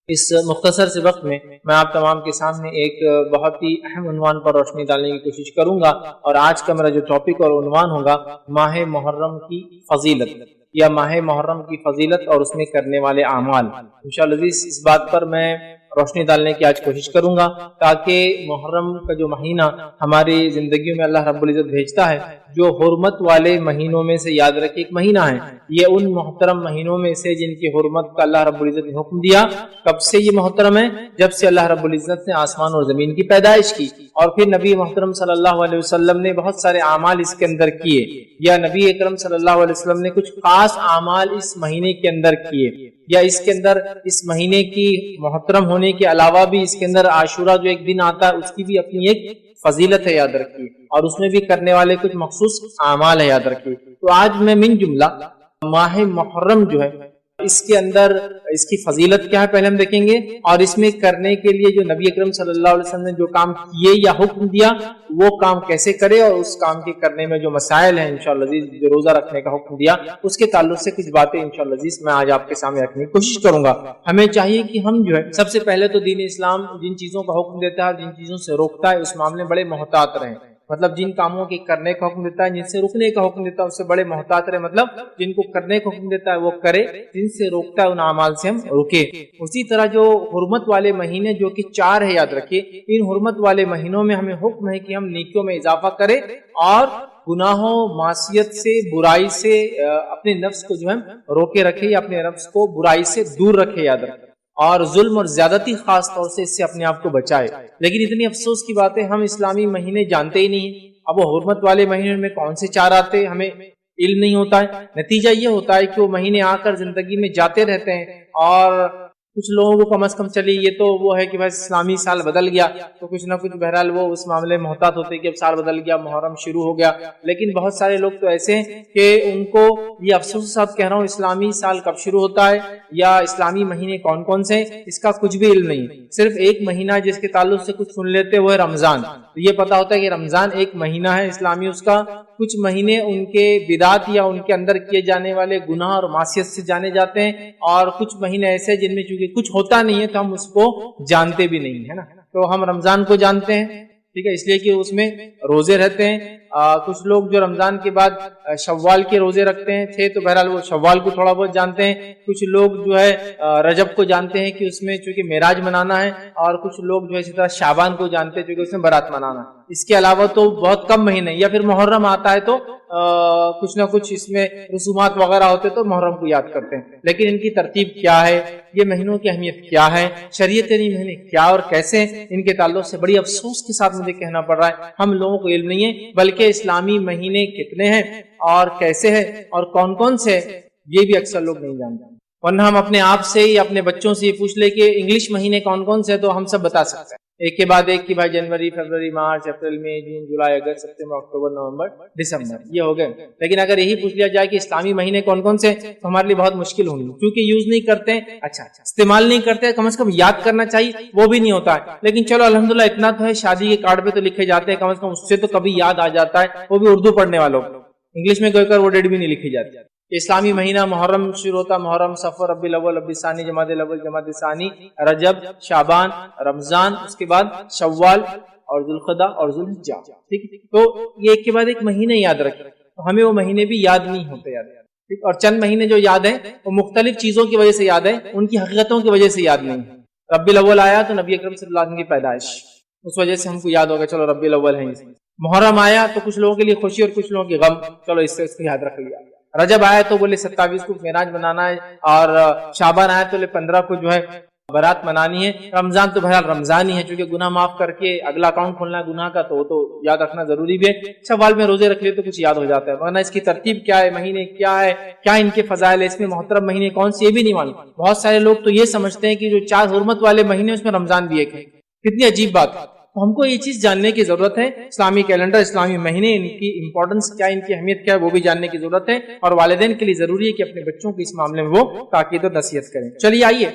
اس مختصر سے وقت میں آپ تمام کے سامنے ایک بہت ہی اہم عنوان پر روشنی ڈالنے کی کوشش کروں گا، اور آج کا میرا جو ٹاپک اور عنوان ہوگا ماہ محرم کی فضیلت، یا ماہ محرم کی فضیلت اور اس میں کرنے والے اعمال۔ انشاءاللہ اس بات پر میں روشنی ڈالنے کی آج کوشش کروں گا، تاکہ محرم کا جو مہینہ ہماری زندگیوں میں اللہ رب العزت بھیجتا ہے، جو حرمت والے مہینوں میں سے یاد رکھے ایک مہینہ ہے، یہ ان محترم مہینوں میں سے جن کی حرمت کا اللہ رب العزت نے حکم دیا۔ کب سے یہ محترم ہے؟ جب سے اللہ رب العزت نے آسمان اور زمین کی پیدائش کی، اور پھر نبی محترم صلی اللہ علیہ وسلم نے بہت سارے اعمال اس کے اندر کیے، یا نبی اکرم صلی اللہ علیہ وسلم نے کچھ خاص اعمال اس مہینے کے اندر کیے، یا اس کے اندر اس مہینے کی محترم ہونے کے علاوہ بھی اس کے اندر عاشورہ جو ایک دن آتا ہے اس کی بھی اپنی ایک فضیلت ہے، یاد رکھیے، اور اس میں بھی کرنے والے کچھ مخصوص اعمال ہے، یاد رکھیے۔ تو آج میں من جملہ ماہ محرم جو ہے اس کے اندر اس کی فضیلت کیا ہے پہلے ہم دیکھیں گے، اور اس میں کرنے کے لیے جو نبی اکرم صلی اللہ علیہ وسلم نے جو کام کیے یا حکم دیا وہ کام کیسے کرے، اور اس کام کے کرنے میں جو مسائل ہیں انشاءاللہ عزیز، جو روزہ رکھنے کا حکم دیا اس کے تعلق سے کچھ باتیں انشاءاللہ عزیز میں آج آپ کے سامنے رکھنے کی کوشش کروں گا۔ ہمیں چاہیے کہ ہم جو ہے سب سے پہلے تو دین اسلام جن چیزوں کا حکم دیتا ہے، جن چیزوں سے روکتا ہے، اس معاملے میں بڑے محتاط رہیں۔ مطلب جن کاموں کے کرنے کا حکم دیتا ہے، جن سے رکنے کا حکم دیتا ہے اس سے بڑے محتاط رہے، مطلب جن کو کرنے کا حکم دیتا ہے وہ کرے، جن سے روکتا ہے ان اعمال سے ہم رکے۔ اسی طرح جو حرمت والے مہینے جو کہ 4 ہے، یاد رکھیے، ان حرمت والے مہینوں میں ہمیں حکم ہے کہ ہم نیکیوں میں اضافہ کریں اور گناہوں، معصیت سے، برائی سے اپنے نفس کو جو ہے روکے رکھے، یا اپنے نفس کو برائی سے دور رکھے، یاد رکھے، اور ظلم اور زیادتی خاص طور سے اس سے اپنے آپ کو بچائے۔ لیکن اتنی افسوس کی بات ہے، ہم اسلامی مہینے جانتے ہی نہیں۔ اب وہ حرمت والے مہینے میں کون سے 4 آتے ہمیں علم نہیں ہوتا ہے۔ نتیجہ یہ ہوتا ہے کہ وہ مہینے آ کر زندگی میں جاتے رہتے ہیں، اور کچھ لوگوں کو کم از کم چلی یہ تو وہ ہے کہ بھائی اسلامی سال بدل گیا، تو کچھ نہ کچھ بہرحال وہ اس معاملے میں محتاط ہوتے ہیں کہ اب سال بدل گیا، محرم شروع ہو گیا۔ لیکن بہت سارے لوگ تو ایسے ہیں کہ ان کو یہ افسوس کے ساتھ کہہ رہا ہوں، اسلامی سال کب شروع ہوتا ہے یا اسلامی مہینے کون کون سے ہیں اس کا کچھ بھی علم نہیں۔ صرف ایک مہینہ جس کے تعلق سے کچھ سن لیتے وہ ہے رمضان۔ تو یہ پتا ہوتا ہے کہ رمضان ایک مہینہ ہے اسلامی، اس کا کچھ مہینے ان کے بدعات یا ان کے اندر کیے جانے والے گناہ اور معصیت سے جانے جاتے ہیں، اور کچھ مہینے ایسے جن میں چونکہ کچھ ہوتا نہیں ہے تو ہم اس کو جانتے بھی نہیں ہے نا۔ تو ہم رمضان کو جانتے ہیں، ٹھیک ہے، اس لیے کہ اس میں روزے رہتے ہیں۔ کچھ لوگ جو رمضان کے بعد شوال کے روزے رکھتے ہیں تھے تو بہرحال وہ شوال کو تھوڑا بہت جانتے ہیں۔ کچھ لوگ جو ہے رجب کو جانتے ہیں کہ اس میں چونکہ معراج منانا ہے، اور کچھ لوگ جو ہے اسی طرح شعبان کو جانتے ہیں چونکہ اس میں برات منانا ہے۔ اس کے علاوہ تو بہت کم مہینے، یا پھر محرم آتا ہے تو کچھ نہ کچھ اس میں رسومات وغیرہ ہوتے تو محرم کو یاد کرتے ہیں۔ لیکن ان کی ترتیب کیا ہے، یہ مہینوں کی اہمیت کیا ہے، شریعت نے مہینے کیا اور کیسے، ان کے تعلق سے بڑی افسوس کے ساتھ مجھے کہنا پڑ رہا ہے ہم لوگوں کو علم نہیں ہے، بلکہ اسلامی مہینے کتنے ہیں اور کیسے ہیں اور کون کون سے یہ بھی اکثر لوگ نہیں جانتے۔ ورنہ ہم اپنے آپ سے یا اپنے بچوں سے یہ پوچھ لے کہ انگلش مہینے کون کون سے تو ہم سب بتا سکتے ہیں، ایک کے بعد ایک، کی بھائی جنوری، فروری، مارچ، اپریل، مئی، جون، جولائی، اگست، ستمبر، اکتوبر، نومبر، دسمبر، یہ ہو گئے۔ لیکن اگر یہی پوچھ لیا جائے کہ اسلامی مہینے کون کون سے تو ہمارے لیے بہت مشکل ہوں گی، کیونکہ یوز نہیں کرتے ہیں، اچھا استعمال نہیں کرتے، کم از کم یاد کرنا چاہیے وہ بھی نہیں ہوتا ہے۔ لیکن چلو الحمدللہ اتنا تو ہے، شادی کے کارڈ پہ تو لکھے جاتے ہیں، کم از کم اس سے تو کبھی یاد آ جاتا ہے، وہ بھی اردو پڑھنے والوں کو۔ انگلش میں کوئی کر وہ ڈیٹ بھی نہیں لکھی جاتی۔ اسلامی مہینہ محرم شروع ہوتا، محرم، صفر، ربیع الاول، ربیع الثانی، جمادی الاول، جمادی الثانی، رجب، شعبان، رمضان، اس کے بعد شوال اور ذوالقعدہ اور ذوالحجہ، ٹھیک ہے۔ تو یہ ایک کے بعد ایک مہینے یاد رکھیں، تو ہمیں وہ مہینے بھی یاد نہیں ہوتے، ٹھیک۔ اور چند مہینے جو یاد ہیں وہ مختلف چیزوں کی وجہ سے یاد ہیں، ان کی حقیقتوں کی وجہ سے یاد نہیں۔ ربیع الاول آیا تو نبی اکرم صلی اللہ علیہ وسلم کی پیدائش، اس وجہ سے ہم کو یاد ہوگا، چلو ربیع الاول ہے۔ محرم آیا تو کچھ لوگوں کے لیے خوشی اور کچھ لوگوں کی غم، چلو اس سے اس کو یاد رکھ لیا۔ رجب آیا تو بولے 27 کو معراج منانا ہے، اور شعبان آیا تو 15 کو جو ہے برات منانی ہے۔ رمضان تو بہرحال رمضان ہی ہے، چونکہ گناہ معاف کر کے اگلا اکاؤنٹ کھولنا ہے گناہ کا، تو وہ تو یاد رکھنا ضروری بھی ہے۔ شوال میں روزے رکھ لیے تو کچھ یاد ہو جاتا ہے، ورنہ اس کی ترتیب کیا ہے، مہینے کیا ہے، کیا ان کے فضائل ہے، اس میں محترم مہینے کون سے یہ بھی نہیں معلوم۔ بہت سارے لوگ تو یہ سمجھتے ہیں کہ جو 4 حرمت والے مہینے اس میں رمضان بھی ایک ہے، کتنی عجیب بات ہے۔ تو ہم کو یہ چیز جاننے کی ضرورت ہے، اسلامی کیلنڈر، اسلامی مہینے، ان کی امپورٹنس کیا ہے، ان کی اہمیت کیا ہے، وہ بھی جاننے کی ضرورت ہے، اور والدین کے لیے ضروری ہے کہ اپنے بچوں کو اس معاملے میں وہ تاکید و نصیحت کریں۔ چلیے آئیے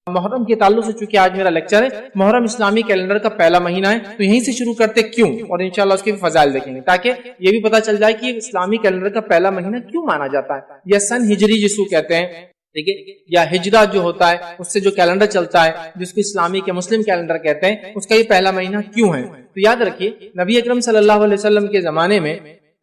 محرم کے تعلق سے، چونکہ آج میرا لیکچر ہے محرم اسلامی کیلنڈر کا پہلا مہینہ ہے، تو یہیں سے شروع کرتے کیوں، اور انشاءاللہ اس کے بھی فضائل دیکھیں گے، تاکہ یہ بھی پتہ چل جائے کہ اسلامی کیلنڈر کا پہلا مہینہ کیوں مانا جاتا ہے، یا سن ہجری جس کو کہتے ہیں، ٹھیک ہے، یا ہجرہ جو ہوتا ہے اس سے جو کیلنڈر چلتا ہے جس کو اسلامی کے مسلم کیلنڈر کہتے ہیں، اس کا یہ پہلا مہینہ کیوں ہے؟ تو یاد رکھیے نبی اکرم صلی اللہ علیہ وسلم کے زمانے میں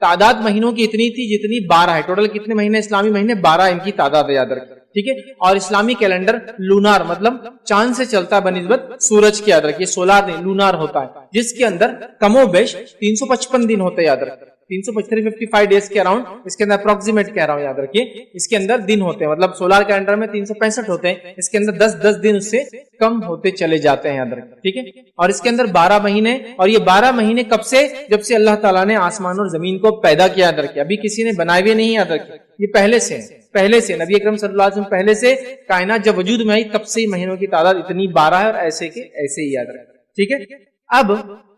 تعداد مہینوں کی اتنی تھی جتنی 12 ہے. ٹوٹل کتنے مہینے اسلامی مہینے؟ 12 ان کی تعداد ہے، یاد رکھیے. ٹھیک ہے، اور اسلامی کیلنڈر لونار مطلب چاند سے چلتا ہے بنسبت سورج کی، یاد رکھیے. سولار نہیں، لونار ہوتا ہے، جس کے اندر کم و بیش 355 دن ہوتے ہیں، یاد رکھیے. 355 ڈیز کے اراؤنڈ اس کے اندر اپروکسیمیٹ کہہ رہا ہوں، یاد رکھیے. اس کے اندر دن ہوتے ہیں، مطلب سولار کیلنڈر میں 365 ہوتے ہیں، اس کے اندر 10 دن اس سے کم ہوتے چلے جاتے ہیں، یاد رکھیے. ٹھیک ہے، اور اس کے اندر 12 مہینے، اور یہ 12 مہینے کب سے؟ جب سے اللہ تعالیٰ نے آسمان اور زمین کو پیدا کیا، یاد رکھیے. ابھی کسی نے بنائے ہوئے نہیں، یاد رکھیے. یہ پہلے سے نبی اکرم صلی اللہ علیہ وسلم پہلے سے کائنات جب وجود میں آئی تب سے مہینوں کی تعداد اتنی 12 ہے، اور ایسے کے ایسے ہی، یاد رکھیں. ٹھیک ہے، اب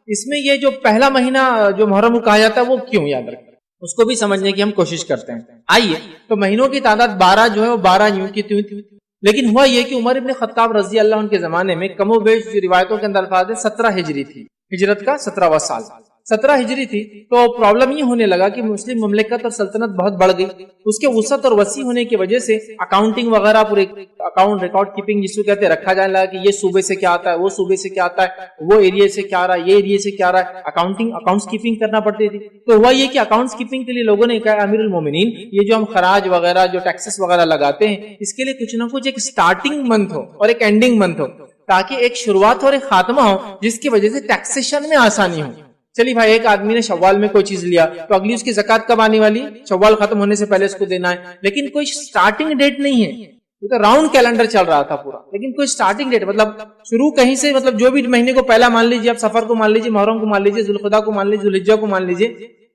اس میں یہ جو پہلا مہینہ جو محرم کو کہا جاتا ہے وہ کیوں، یاد رکھیں، اس کو بھی سمجھنے کی ہم کوشش کرتے ہیں. آئیے، تو مہینوں کی تعداد 12 جو ہے وہ 12 یوں کی تھی، لیکن ہوا یہ کہ عمر ابن خطاب رضی اللہ عنہ کے زمانے میں کم و بیش جو روایتوں کے اندر الفاظ ہے 17 ہجری تھی، ہجرت کا 17واں سال 17 ہجری تھی. تو پرابلم یہ ہونے لگا کہ مسلم مملکت اور سلطنت بہت بڑھ گئی. اس کے وسعت اور وسیع ہونے کی وجہ سے اکاؤنٹنگ وغیرہ، پورے اکاؤنٹ ریکارڈ کیپنگ جس کو کہتے ہیں، رکھا جانے لگا کہ یہ صوبے سے کیا آتا ہے، وہ صوبے سے کیا آتا ہے، وہ ایریا سے کیا آ رہا ہے، یہ ایریا سے کیا آ رہا ہے. اکاؤنٹس کیپنگ کرنا پڑتی تھی. تو ہوا یہ کہ اکاؤنٹس کیپنگ کے لیے لوگوں نے کہا امیر المومنین یہ جو ہم خراج وغیرہ جو ٹیکسز وغیرہ لگاتے ہیں اس کے لیے کچھ نہ کچھ ایک سٹارٹنگ منتھ ہو اور ایک اینڈنگ منتھ ہو، تاکہ ایک شروعات اور ایک خاتمہ ہو جس کی وجہ سے ٹیکسیشن میں آسانی ہو. چلیے بھائی، ایک آدمی نے شوال میں کوئی چیز لیا تو اگلی اس کی زکات کب آنے والی؟ شوال ختم ہونے سے پہلے اس کو دینا ہے. لیکن کوئی سٹارٹنگ ڈیٹ نہیں ہے، تو راؤنڈ کیلنڈر چل رہا تھا پورا، لیکن کوئی سٹارٹنگ ڈیٹ مطلب شروع کہیں سے، مطلب جو بھی مہینے کو پہلا مان لیجیے، آپ سفر کو مان لیجیے، محرم کو مان لیجیے، ذوالقعدہ کو مان لیجیے، ذوالحجہ کو مان لیجیے،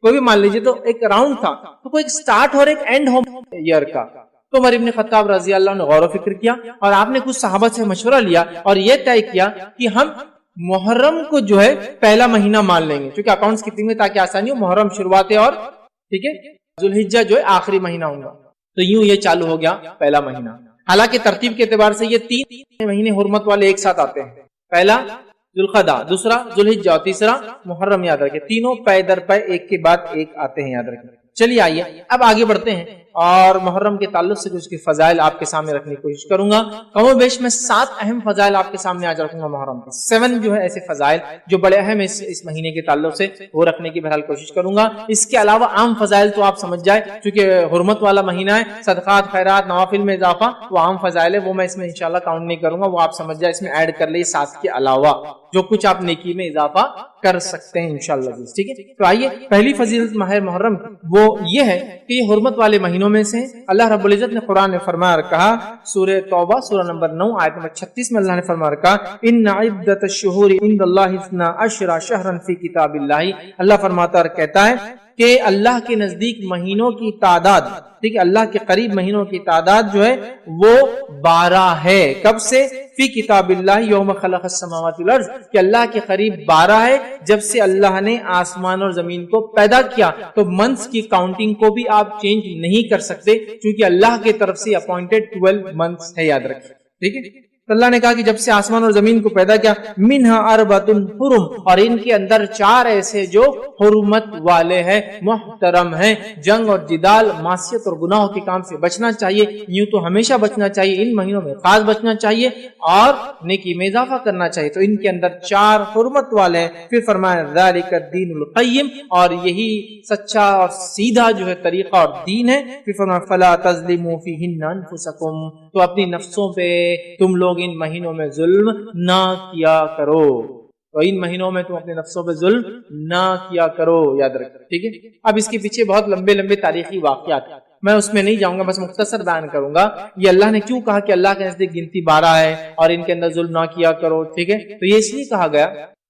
کوئی بھی مان لیجیے، تو ایک راؤنڈ تھا. تو کوئی ایک سٹارٹ اور ایک اینڈ ہو ایئر کا. تو عمر ابن خطاب رضی اللہ عنہ نے غور و فکر کیا، اور آپ نے کچھ صحابہ سے مشورہ لیا اور یہ طے کیا کہ ہم محرم کو جو ہے پہلا مہینہ مان لیں گے، کیونکہ اکاؤنٹس کیپنگ میں تاکہ آسانی ہو. محرم شروعات ہے اور ٹھیک ہے ذوالحجہ جو ہے آخری مہینہ ہوگا. تو یوں یہ چالو ہو گیا پہلا مہینہ. حالانکہ ترتیب کے اعتبار سے یہ 3 مہینے حرمت والے ایک ساتھ آتے ہیں. پہلا ذوالقعدہ، دوسرا ذوالحجہ اور تیسرا محرم، یاد رکھیں. تینوں پے در پے ایک کے بعد ایک آتے ہیں، یاد رکھیں. چلیے آئیے اب آگے بڑھتے ہیں اور محرم کے تعلق سے کچھ فضائل آپ کے سامنے رکھنے کی کوشش کروں گا. کم و بیش میں 7 اہم فضائل آپ کے سامنے آج رکھوں گا محرم کے. 7 جو ہے ایسے فضائل جو بڑے اہم اس مہینے کے تعلق سے وہ رکھنے کی بہرحال کوشش کروں گا. اس کے علاوہ عام فضائل تو آپ سمجھ جائے، چونکہ حرمت والا مہینہ ہے، صدقات خیرات نوافل میں اضافہ وہ عام فضائل ہے، وہ میں اس میں انشاءاللہ کاؤنٹ نہیں کروں گا، وہ آپ سمجھ جائے. اس میں ایڈ کر لئے 7 کے علاوہ جو کچھ آپ نیکی میں اضافہ کر سکتے ہیں انشاءاللہ. ٹھیک ہے، تو آئیے پہلی فضیلت ماہ محرم وہ یہ ہے کہ یہ حرمت والے مہینوں میں سے. اللہ رب العزت نے قرآن میں فرمایا اور کہا، سورہ توبہ سورہ نمبر 9 آیت نمبر 36 میں اللہ نے فرمایا اور کہا، ان عدت الشہور عند اللہ 12 شہرا فی کتاب اللہ. اللہ فرماتا اور کہتا ہے کہ اللہ کے نزدیک مہینوں کی تعداد، ٹھیک ہے، اللہ کے قریب مہینوں کی تعداد جو ہے وہ 12 ہے. کب سے؟ فی کتاب اللہ یوم خلق السماوات والارض، کہ اللہ کے قریب 12 ہے جب سے اللہ نے آسمان اور زمین کو پیدا کیا. تو منتھس کی کاؤنٹنگ کو بھی آپ چینج نہیں کر سکتے، کیونکہ اللہ کی طرف سے اپوائنٹڈ 12 منتھس ہے، یاد رکھیں. ٹھیک ہے، اللہ نے کہا کہ جب سے آسمان اور زمین کو پیدا کیا، منہا اربعۃ حرم، اور ان کے اندر 4 ایسے جو حرمت والے ہیں، محترم ہیں. جنگ اور جدال، معصیت اور گناہوں کے کام سے بچنا چاہیے، یوں تو ہمیشہ بچنا چاہیے، ان مہینوں میں خاص بچنا چاہیے، اور نیکی میں اضافہ کرنا چاہیے. تو ان کے اندر 4 حرمت والے ہیں. پھر فرمایا ذالک الدین القیم، اور یہی سچا اور سیدھا جو ہے طریقہ اور دین ہے. پھر فرمایا فلا تظلموا فیہن انفسکم، تو اپنی نفسوں پہ تم لوگ ان مہینوں میں ظلم نہ کیا کرو. تو ان مہینوں میں تم اپنے نفسوں پہ ظلم نہ کیا کرو، یاد رکھو. ٹھیک ہے، اب اس کے پیچھے بہت لمبے لمبے تاریخی واقعات، میں اس میں نہیں جاؤں گا، بس مختصر بیان کروں گا. یہ اللہ نے کیوں کہا کہ اللہ کے نزدیک گنتی 12 ہے اور ان کے اندر ظلم نہ کیا کرو. ٹھیک ہے، تو یہ اس لیے کہا گیا،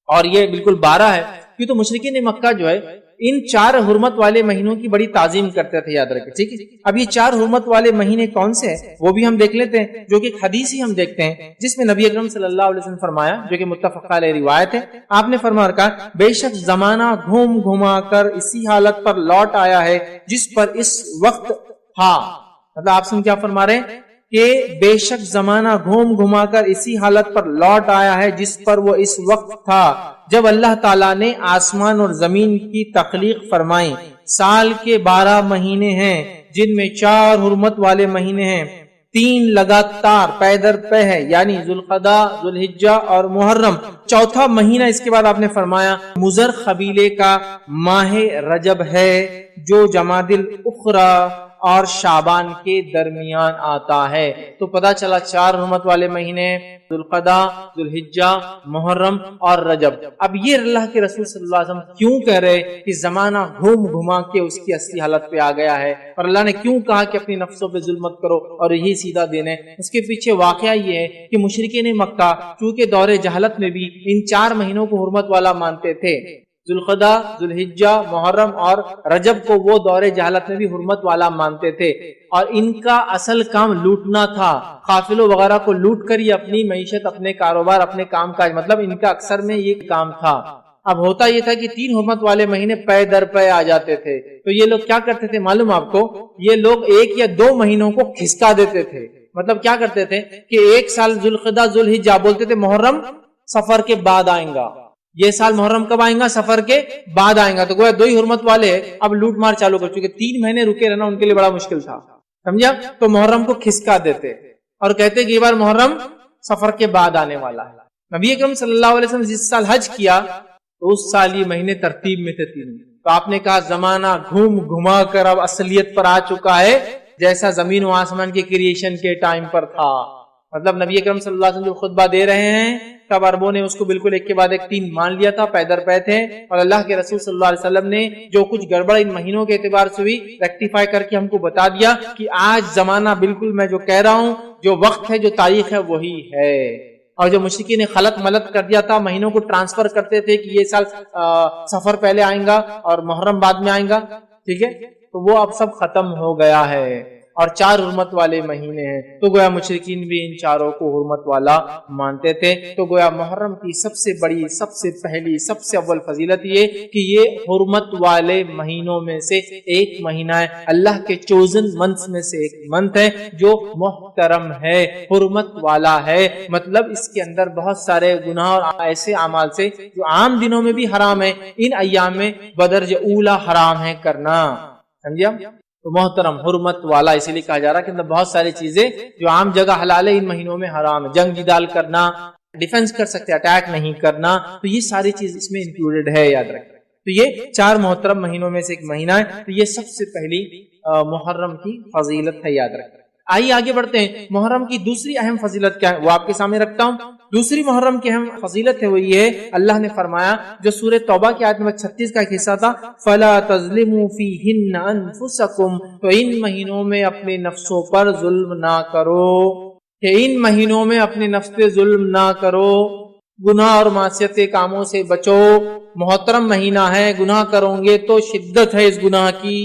اور یہ بالکل 12 ہے کیوں تو مشرکین مکہ جو ہے ان 4 حرمت والے مہینوں کی بڑی تعظیم کرتے تھے، یاد رکھیں. ٹھیک ہے، اب یہ 4 حرمت والے مہینے کون سے ہیں وہ بھی ہم دیکھ لیتے ہیں، جو کہ ایک حدیث ہی ہم دیکھتے ہیں جس میں نبی اکرم صلی اللہ علیہ وسلم فرمایا، جو کہ متفق علیہ روایت ہے. آپ نے فرمایا کہا، بے شک زمانہ گھوم گھما کر اسی حالت پر لوٹ آیا ہے جس پر اس وقت تھا. مطلب آپ سے کیا فرما رہے ہیں کہ بے شک زمانہ گھوم گھما کر اسی حالت پر لوٹ آیا ہے جس پر وہ اس وقت تھا جب اللہ تعالیٰ نے آسمان اور زمین کی تخلیق فرمائی. سال کے 12 مہینے ہیں جن میں 4 حرمت والے مہینے ہیں. تین لگاتار پے در پے ہے، یعنی ذوالقعدہ، ذوالحجہ اور محرم۔ چوتھا مہینہ اس کے بعد آپ نے فرمایا مضر قبیلے کا ماہ رجب ہے، جو جمادی الاخری اور شعبان کے درمیان آتا ہے۔ تو پتہ چلا 4 حرمت والے مہینے ذوالقعدہ، ذوالحجہ، محرم اور رجب۔ اب یہ اللہ کے رسول صلی اللہ علیہ وسلم کیوں کہہ رہے کہ زمانہ گھوم گھما کے اس کی اصلی حالت پہ آ گیا ہے، اور اللہ نے کیوں کہا کہ اپنی نفسوں پہ ظلم مت کرو اور یہی سیدھا دین ہے؟ اس کے پیچھے واقعہ یہ ہے کہ مشرکین مکہ چونکہ دور جہالت میں بھی ان 4 مہینوں کو حرمت والا مانتے تھے، ذوالقعدہ، ذوالحجہ، محرم اور رجب کو وہ دور جہالت میں بھی حرمت والا مانتے تھے، اور ان کا اصل کام لوٹنا تھا، قافلوں وغیرہ کو لوٹ کر یہ اپنی معیشت، اپنے کاروبار، اپنے کام کاج، مطلب ان کا اکثر میں یہ کام تھا۔ اب ہوتا یہ تھا کہ 3 حرمت والے مہینے پے در پے آ جاتے تھے، تو یہ لوگ کیا کرتے تھے معلوم آپ کو؟ یہ لوگ 1 یا 2 مہینوں کو کھسکا دیتے تھے۔ مطلب کیا کرتے تھے کہ 1 سال ذوالقعدہ ذوالحجہ بولتے تھے محرم سفر کے بعد آئیں گا، یہ سال محرم کب آئیں گا؟ سفر کے بعد آئیں گا، تو گویا 2 ہی حرمت والے اب لوٹ مار چالو کر چکے، 3 مہینے رکے رہنا ان کے لیے بڑا مشکل تھا، سمجھا؟ تو محرم کو کھسکا دیتے اور کہتے کہ یہ بار محرم سفر کے بعد آنے والا ہے۔ نبی اکرم صلی اللہ علیہ وسلم جس سال حج کیا تو اس سال یہ مہینے ترتیب میں تھے 3، تو آپ نے کہا زمانہ گھوم گھما کر اب اصلیت پر آ چکا ہے، جیسا زمین و آسمان کے کریشن کے ٹائم پر تھا۔ مطلب نبی اکرم صلی اللہ علیہ وسلم جو خطبہ دے رہے ہیں تب عربوں نے اس کو بالکل ایک کے بعد ایک 3 مان لیا تھا، پے در پے تھے، اور اللہ کے رسول صلی اللہ علیہ وسلم نے جو کچھ گڑبڑ ان مہینوں کے اعتبار سے ہوئی ریکٹیفائی کر کے ہم کو بتا دیا کہ آج زمانہ بالکل میں جو کہہ رہا ہوں، جو وقت ہے، جو تاریخ ہے، وہی ہے۔ اور جو مشرکین نے خلط ملط کر دیا تھا، مہینوں کو ٹرانسفر کرتے تھے کہ یہ سال سفر پہلے آئیں گا اور محرم بعد میں آئیں گا، ٹھیک ہے، تو وہ اب سب ختم ہو گیا ہے، اور 4 حرمت والے مہینے ہیں، تو گویا مشرکین بھی ان 4 کو حرمت والا مانتے تھے۔ تو گویا محرم کی سب سے بڑی، سب سے پہلی، سب سے اول فضیلت یہ کہ یہ حرمت والے مہینوں میں سے ایک مہینہ ہے، اللہ کے چوزن منتھ میں سے ایک منتھ ہے جو محترم ہے، حرمت والا ہے، مطلب اس کے اندر بہت سارے گناہ اور ایسے اعمال سے جو عام دنوں میں بھی حرام ہے، ان ایام میں بدرجہ اولا حرام ہے کرنا، سمجھا؟ تو محترم، حرمت والا اسی لیے کہا جا رہا ہے کہ بہت ساری چیزیں جو عام جگہ حلال ہے ان مہینوں میں حرام ہے، جنگ جدال کرنا، ڈیفنس کر سکتے، اٹیک نہیں کرنا، تو یہ ساری چیز اس میں انکلوڈڈ ہے، یاد رکھیں۔ تو یہ 4 محترم مہینوں میں سے ایک مہینہ ہے، تو یہ سب سے پہلی محرم کی فضیلت ہے، یاد رکھیں۔ آئیے آگے بڑھتے ہیں، محرم کی دوسری اہم فضیلت کیا ہے وہ آپ کے سامنے رکھتا ہوں۔ دوسری محرم کی اہم فضیلت ہے وہ یہ ہے، اللہ نے فرمایا جو سورہ توبہ کی آیت نمبر 36 کا ایک حصہ تھا، فَلَا تَظْلِمُوا فِيهِنَّ أَنفُسَكُمْ، تو ان مہینوں میں اپنے نفسوں پر ظلم نہ کرو، کہ ان مہینوں میں اپنے نفس پہ ظلم نہ کرو، گناہ اور معصیت کے کاموں سے بچو، محترم مہینہ ہے، گناہ کرو گے تو شدت ہے اس گناہ کی،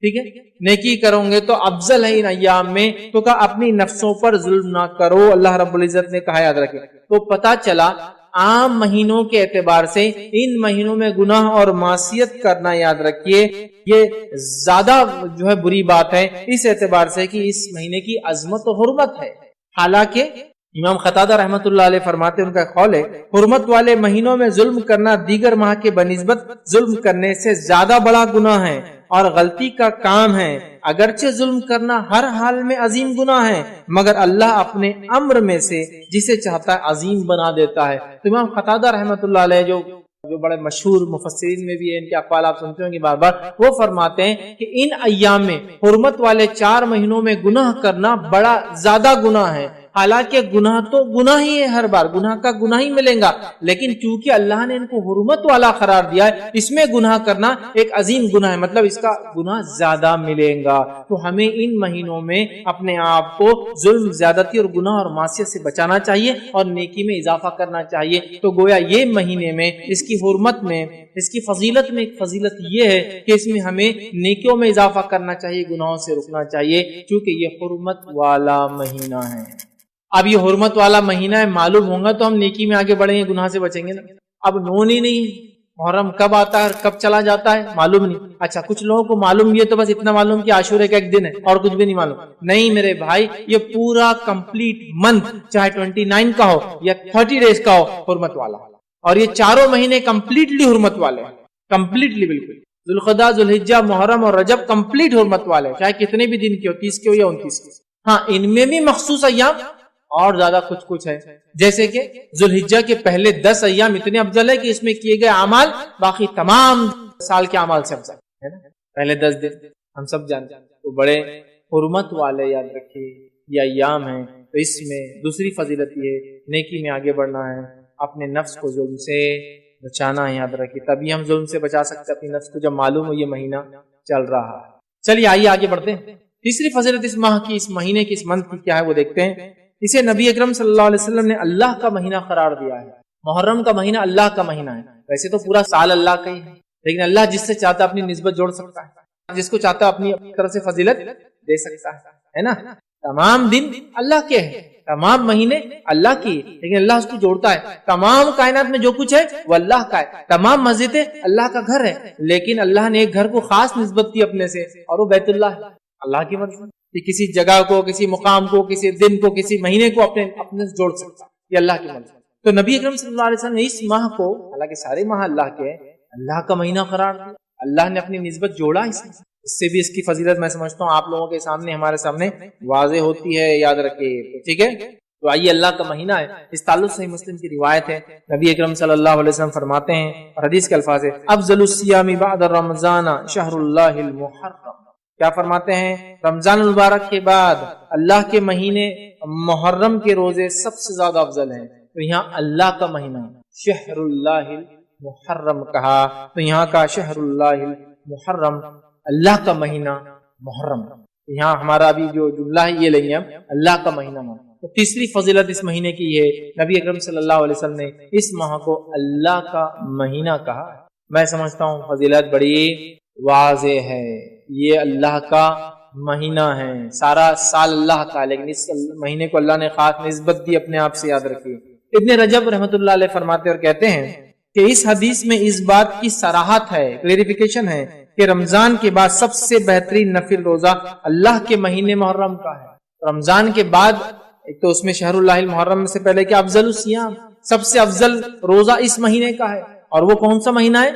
ٹھیک ہے، نیکی کرو گے تو افضل ہے ان ایام میں، تو کہا اپنی نفسوں پر ظلم نہ کرو، اللہ رب العزت نے کہا، یاد رکھیں۔ تو پتہ چلا عام مہینوں کے اعتبار سے ان مہینوں میں گناہ اور معصیت کرنا، یاد رکھیے، یہ زیادہ جو ہے بری بات ہے، اس اعتبار سے کہ اس مہینے کی عظمت و حرمت ہے۔ حالانکہ امام قتادہ رحمۃ اللہ علیہ فرماتے ہیں، ان کا قول ہے، حرمت والے مہینوں میں ظلم کرنا دیگر ماہ کے بنسبت ظلم کرنے سے زیادہ بڑا گناہ ہے اور غلطی کا کام ہے، اگرچہ ظلم کرنا ہر حال میں عظیم گناہ ہے، مگر اللہ اپنے امر میں سے جسے چاہتا ہے عظیم بنا دیتا ہے۔ تو امام قتادہ رحمۃ اللہ علیہ جو بڑے مشہور مفسرین میں بھی ہے، ان کے اقوال آپ سنتے ہوں گے بار بار، وہ فرماتے ہیں کہ ان ایام میں حرمت والے 4 مہینوں میں گناہ کرنا بڑا زیادہ گناہ ہے۔ حالانکہ گناہ تو گناہ ہی ہے، ہر بار گناہ کا گناہ ہی ملیں گا، لیکن چونکہ اللہ نے ان کو حرمت والا قرار دیا ہے، اس میں گناہ کرنا ایک عظیم گناہ ہے، مطلب اس کا گناہ زیادہ ملیں گا۔ تو ہمیں ان مہینوں میں اپنے آپ کو ظلم، زیادتی اور گناہ اور معصیت سے بچانا چاہیے اور نیکی میں اضافہ کرنا چاہیے۔ تو گویا یہ مہینے میں، اس کی حرمت میں، اس کی فضیلت میں ایک فضیلت یہ ہے کہ اس میں ہمیں نیکیوں میں اضافہ کرنا چاہیے، گناہوں سے رکنا چاہیے، کیونکہ یہ حرمت والا مہینہ ہے۔ اب یہ حرمت والا مہینہ ہے، معلوم ہوگا تو ہم نیکی میں آگے بڑھیں گے، گناہ سے بچیں گے نا۔ اب نون ہی نہیں، محرم کب آتا ہے اور کب چلا جاتا ہے معلوم نہیں۔ اچھا، کچھ لوگوں کو معلوم یہ تو بس اتنا معلوم کہ عاشورے کا ایک دن ہے اور کچھ بھی نہیں معلوم۔ نہیں میرے بھائی، یہ پورا کمپلیٹ منتھ، چاہے 29 کا ہو یا 30 ڈیز کا ہو، حرمت والا، اور یہ 4 مہینے کمپلیٹلی حرمت والے ہیں، کمپلیٹلی بالکل۔ ذوالقعدہ، ذوالحجہ، محرم اور رجب کمپلیٹ حرمت والے، چاہے کتنے بھی دن کے ہو، 30 کے ہو یا 29 کے۔ ہاں ان میں بھی مخصوص ایام اور زیادہ کچھ ہے، جیسے کہ ذوالحجہ کے پہلے 10 ایام اتنے افضل ہے کہ اس میں کیے گئے اعمال باقی تمام سال کے اعمال سے افضل ہے نا۔ پہلے 10 دن ہم سب جانتے ہیں تو بڑے حرمت والے، یاد رکھیے یہ ایام ہیں۔ تو اس میں دوسری فضیلت یہ ہے نیکی میں آگے بڑھنا ہے، اپنے نفس کو ظلم سے بچانا ہے، یاد رکھیے تبھی ہم ظلم سے بچا سکتے ہیں اپنی نفس کو، جب معلوم ہو یہ مہینہ چل رہا ہے۔ چلیے آئیے آگے بڑھتے ہیں۔ تیسری فضیلت اس ماہ کی، اس مہینے کی، اس منتھ کی کیا ہے وہ دیکھتے ہیں۔ اسے نبی اکرم صلی اللہ علیہ وسلم نے اللہ کا مہینہ قرار دیا ہے۔ محرم کا مہینہ اللہ کا مہینہ ہے، ویسے تو پورا سال اللہ کا ہی ہے، لیکن اللہ جس سے چاہتا اپنی نسبت جوڑ سکتا ہے، جس کو چاہتا اپنی طرف سے فضیلت دے سکتا ہے نا۔ تمام دن اللہ کے ہیں، تمام مہینے اللہ کی، لیکن اللہ اس کو جوڑتا ہے۔ تمام کائنات میں جو کچھ ہے وہ اللہ کا ہے، تمام مسجدیں اللہ کا گھر ہے، لیکن اللہ نے ایک گھر کو خاص نسبت دی اپنے سے، اور وہ بیت اللہ ہے۔ اللہ کی مرضی کہ کسی جگہ کو، کسی مقام کو، کسی دن کو، کسی مہینے کو اپنے سے جوڑ سکتا، یہ اللہ کی مرضی۔ تو نبی اکرم صلی اللہ علیہ وسلم نے اس ماہ کو، حالانکہ سارے ماہ اللہ کے ہیں، اللہ کا مہینہ قرار دیا، اللہ نے اپنی نسبت جوڑا اس سے بھی اس کی فضیلت میں سمجھتا ہوں آپ لوگوں کے سامنے، ہمارے سامنے واضح ہوتی ہے، یاد رکھیے، ٹھیک ہے۔ تو آئیے اللہ کا مہینہ ہے، اس تعلق سے مسلم کی روایت ہے، نبی اکرم صلی اللہ علیہ وسلم فرماتے ہیں اور حدیث کے الفاظ ہے افضل الصیام بعد رمضان شہر اللہ المحرم، کیا فرماتے ہیں؟ رمضان المبارک کے بعد اللہ کے مہینے محرم کے روزے سب سے زیادہ افضل ہیں۔ تو یہاں اللہ کا مہینہ شہر اللہ المحرم کہا، تو یہاں کا شہر اللہ المحرم اللہ کا مہینہ محرم، یہاں ہمارا ابھی جو جملہ ہے یہ لیں گے ہم، اللہ کا مہینہ محرم۔ تو تیسری فضیلت اس مہینے کی ہے، نبی اکرم صلی اللہ علیہ وسلم نے اس ماہ کو اللہ کا مہینہ کہا۔ میں سمجھتا ہوں فضیلت بڑی واضح ہے، یہ اللہ کا مہینہ ہے، سارا سال اللہ کا، لیکن اس مہینے کو اللہ نے خاص نسبت دی اپنے آپ سے، یاد رکھیے۔ ابن رجب رحمۃ اللہ علیہ فرماتے اور کہتے ہیں کہ اس حدیث میں اس بات کی صراحت ہے، کلیریفیکیشن ہے کہ رمضان کے بعد سب سے بہترین نفل روزہ اللہ کے مہینے محرم کا ہے۔ رمضان کے بعد ایک تو اس میں شہر اللہ المحرم سے پہلے کہ افضل الصیام، سب سے افضل روزہ اس مہینے کا ہے، اور وہ کون سا مہینہ ہے؟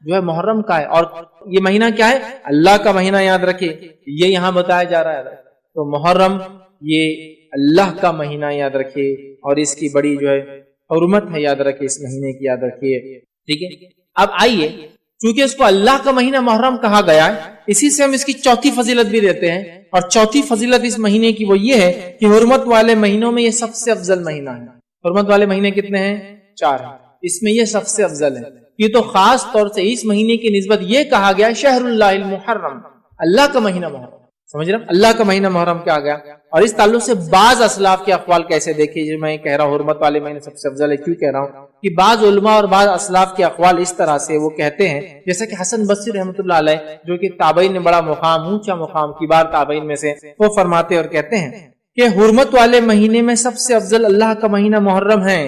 جو ہے محرم کا ہے، اور یہ مہینہ کیا ہے؟ اللہ کا مہینہ، یاد رکھیے یہ یہاں بتایا جا رہا ہے۔ تو محرم یہ اللہ کا مہینہ، یاد رکھیے، اور اس کی بڑی جو ہے حرمت ہے، یاد رکھیے اس مہینے کی، یاد رکھیے، ٹھیک ہے۔ اب آئیے، چونکہ اس کو اللہ کا مہینہ محرم کہا گیا ہے، اسی سے ہم اس کی چوتھی فضیلت بھی دیتے ہیں، اور چوتھی فضیلت اس مہینے کی وہ یہ ہے کہ حرمت والے مہینوں میں یہ سب سے افضل مہینہ ہے۔ حرمت والے مہینے کتنے ہیں؟ 4 ہیں، اس میں یہ سب سے افضل ہے۔ یہ تو خاص طور سے اس مہینے کی نسبت یہ کہا گیا شہر اللہ المحرم، اللہ کا مہینہ محرم، سمجھ رہے ہیں؟ اللہ کا مہینہ محرم کیا گیا، اور اس تعلق سے بعض اسلاف کے اقوال کیسے دیکھیے، جو میں کہہ رہا ہوں حرمت والے مہینے سب سے افضل ہے، کیوں کہہ رہا ہوں کہ بعض علماء اور بعض اسلاف کے اقوال اس طرح سے وہ کہتے ہیں، جیسا کہ حسن بصری رحمۃ اللہ علیہ جو کہ تابعین نے بڑا مقام، اونچا مقام، کبار تابعین میں سے، وہ فرماتے اور کہتے ہیں کہ حرمت والے مہینے میں سب سے افضل اللہ کا مہینہ محرم ہے۔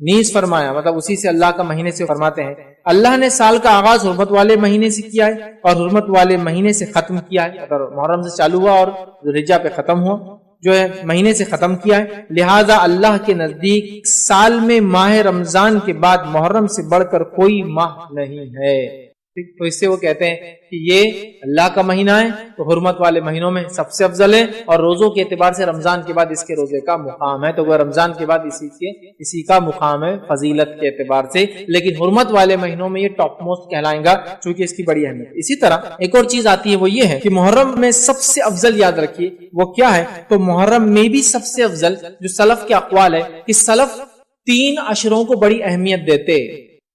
نیز فرمایا، مطلب اسی سے اللہ کا مہینے سے فرماتے ہیں اللہ نے سال کا آغاز حرمت والے مہینے سے کیا ہے اور حرمت والے مہینے سے ختم کیا ہے، اگر محرم سے چالو ہوا اور ذوالحجہ پہ ختم ہوا، جو ہے مہینے سے ختم کیا ہے، لہذا اللہ کے نزدیک سال میں ماہ رمضان کے بعد محرم سے بڑھ کر کوئی ماہ نہیں ہے۔ تو اس سے وہ کہتے ہیں کہ یہ اللہ کا مہینہ ہے تو حرمت والے مہینوں میں سب سے افضل ہے، اور روزوں کے اعتبار سے رمضان کے بعد اس کے روزے کا مقام ہے، تو وہ رمضان کے بعد اسی کا مقام ہے فضیلت کے اعتبار سے، لیکن حرمت والے مہینوں میں یہ ٹاپ موسٹ کہلائیں گا چونکہ اس کی بڑی اہمیت۔ اسی طرح ایک اور چیز آتی ہے، وہ یہ ہے کہ محرم میں سب سے افضل، یاد رکھیے وہ کیا ہے، تو محرم میں بھی سب سے افضل جو سلف کے اقوال ہے کہ سلف 3 عشروں کو بڑی اہمیت دیتے،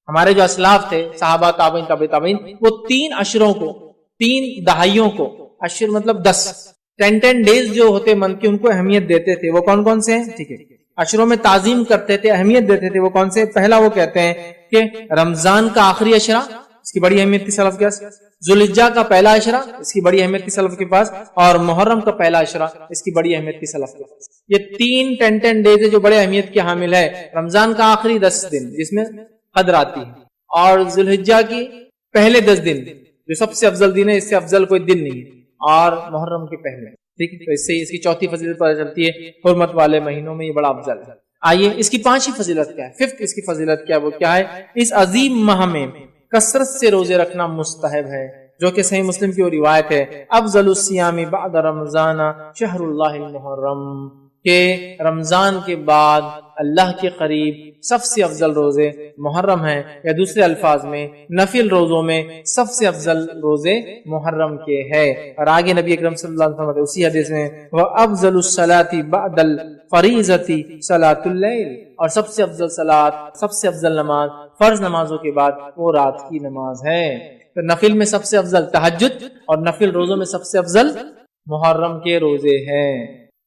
ہمارے جو اسلاف تھے صحابہ تابعین تبع تابعین، وہ 3 عشروں کو، 3 دہائیوں کو، عشر مطلب 10 ڈیز جو ہوتے من کے ان کو اہمیت دیتے تھے۔ وہ کون کون سے ہیں؟ ٹھیک ہے، عشروں میں تعظیم کرتے تھے، اہمیت دیتے تھے، وہ کون سے؟ پہلا وہ کہتے ہیں کہ رمضان کا آخری عشرہ، اس کی بڑی اہمیت کی سلف کے پاس، ذوالحجہ کا پہلا عشرہ، اس کی بڑی اہمیت کی سلف کے پاس، اور محرم کا پہلا عشرہ، اس کی بڑی اہمیت کی سلف کے پاس۔ یہ 3 ڈیز جو بڑے اہمیت کے حامل ہے، رمضان کا آخری 10 دن جس میں قدر آتی ہے، اور ذوالحجہ کی پہلے 10 دن جو سب سے افضل دن ہے، اس سے افضل کوئی دن نہیں ہے، اور محرم کے پہلے، ٹھیک ہے۔ تو اس سے اس کی چوتھی فضیلت پتہ چلتی ہے، حرمت والے مہینوں میں یہ بڑا افضل ہے۔ آئیے اس کی 5ویں فضیلت کیا ہے، 5th اس کی فضیلت کیا ہے، وہ کیا ہے؟ اس عظیم ماہ میں کثرت سے روزے رکھنا مستحب ہے۔ جو کہ صحیح مسلم کی وہ روایت ہے، افضل الصیام بعد رمضان شہر اللہ المحرم، کہ رمضان کے بعد اللہ کے قریب سب سے افضل روزے محرم ہیں، یا دوسرے الفاظ میں نفل روزوں میں سب سے افضل روزے محرم کے ہے۔ اور آگے نبی اکرم صلی اللہ علیہ وسلم اسی حدیث میں وَأَفْضَلُ الصَّلَاةِ بَعْدَ الْفَرِيضَةِ صَلَاةُ اللَّيْلِ، اور سب سے افضل صلاۃ، سب سے افضل نماز فرض نمازوں کے بعد وہ رات کی نماز ہے۔ تو نفل میں سب سے افضل تہجد، اور نفل روزوں میں سب سے افضل محرم کے روزے ہیں۔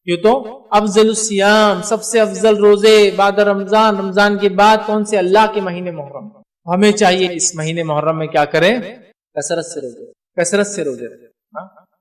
کیوں تو افضل الصیام، سب سے افضل روزے بعد رمضان، رمضان کے بعد کون سے؟ اللہ کے مہینے محرم۔ ہمیں چاہیے اس مہینے محرم میں کیا کریں؟ کثرت سے روزے، کثرت سے روزے،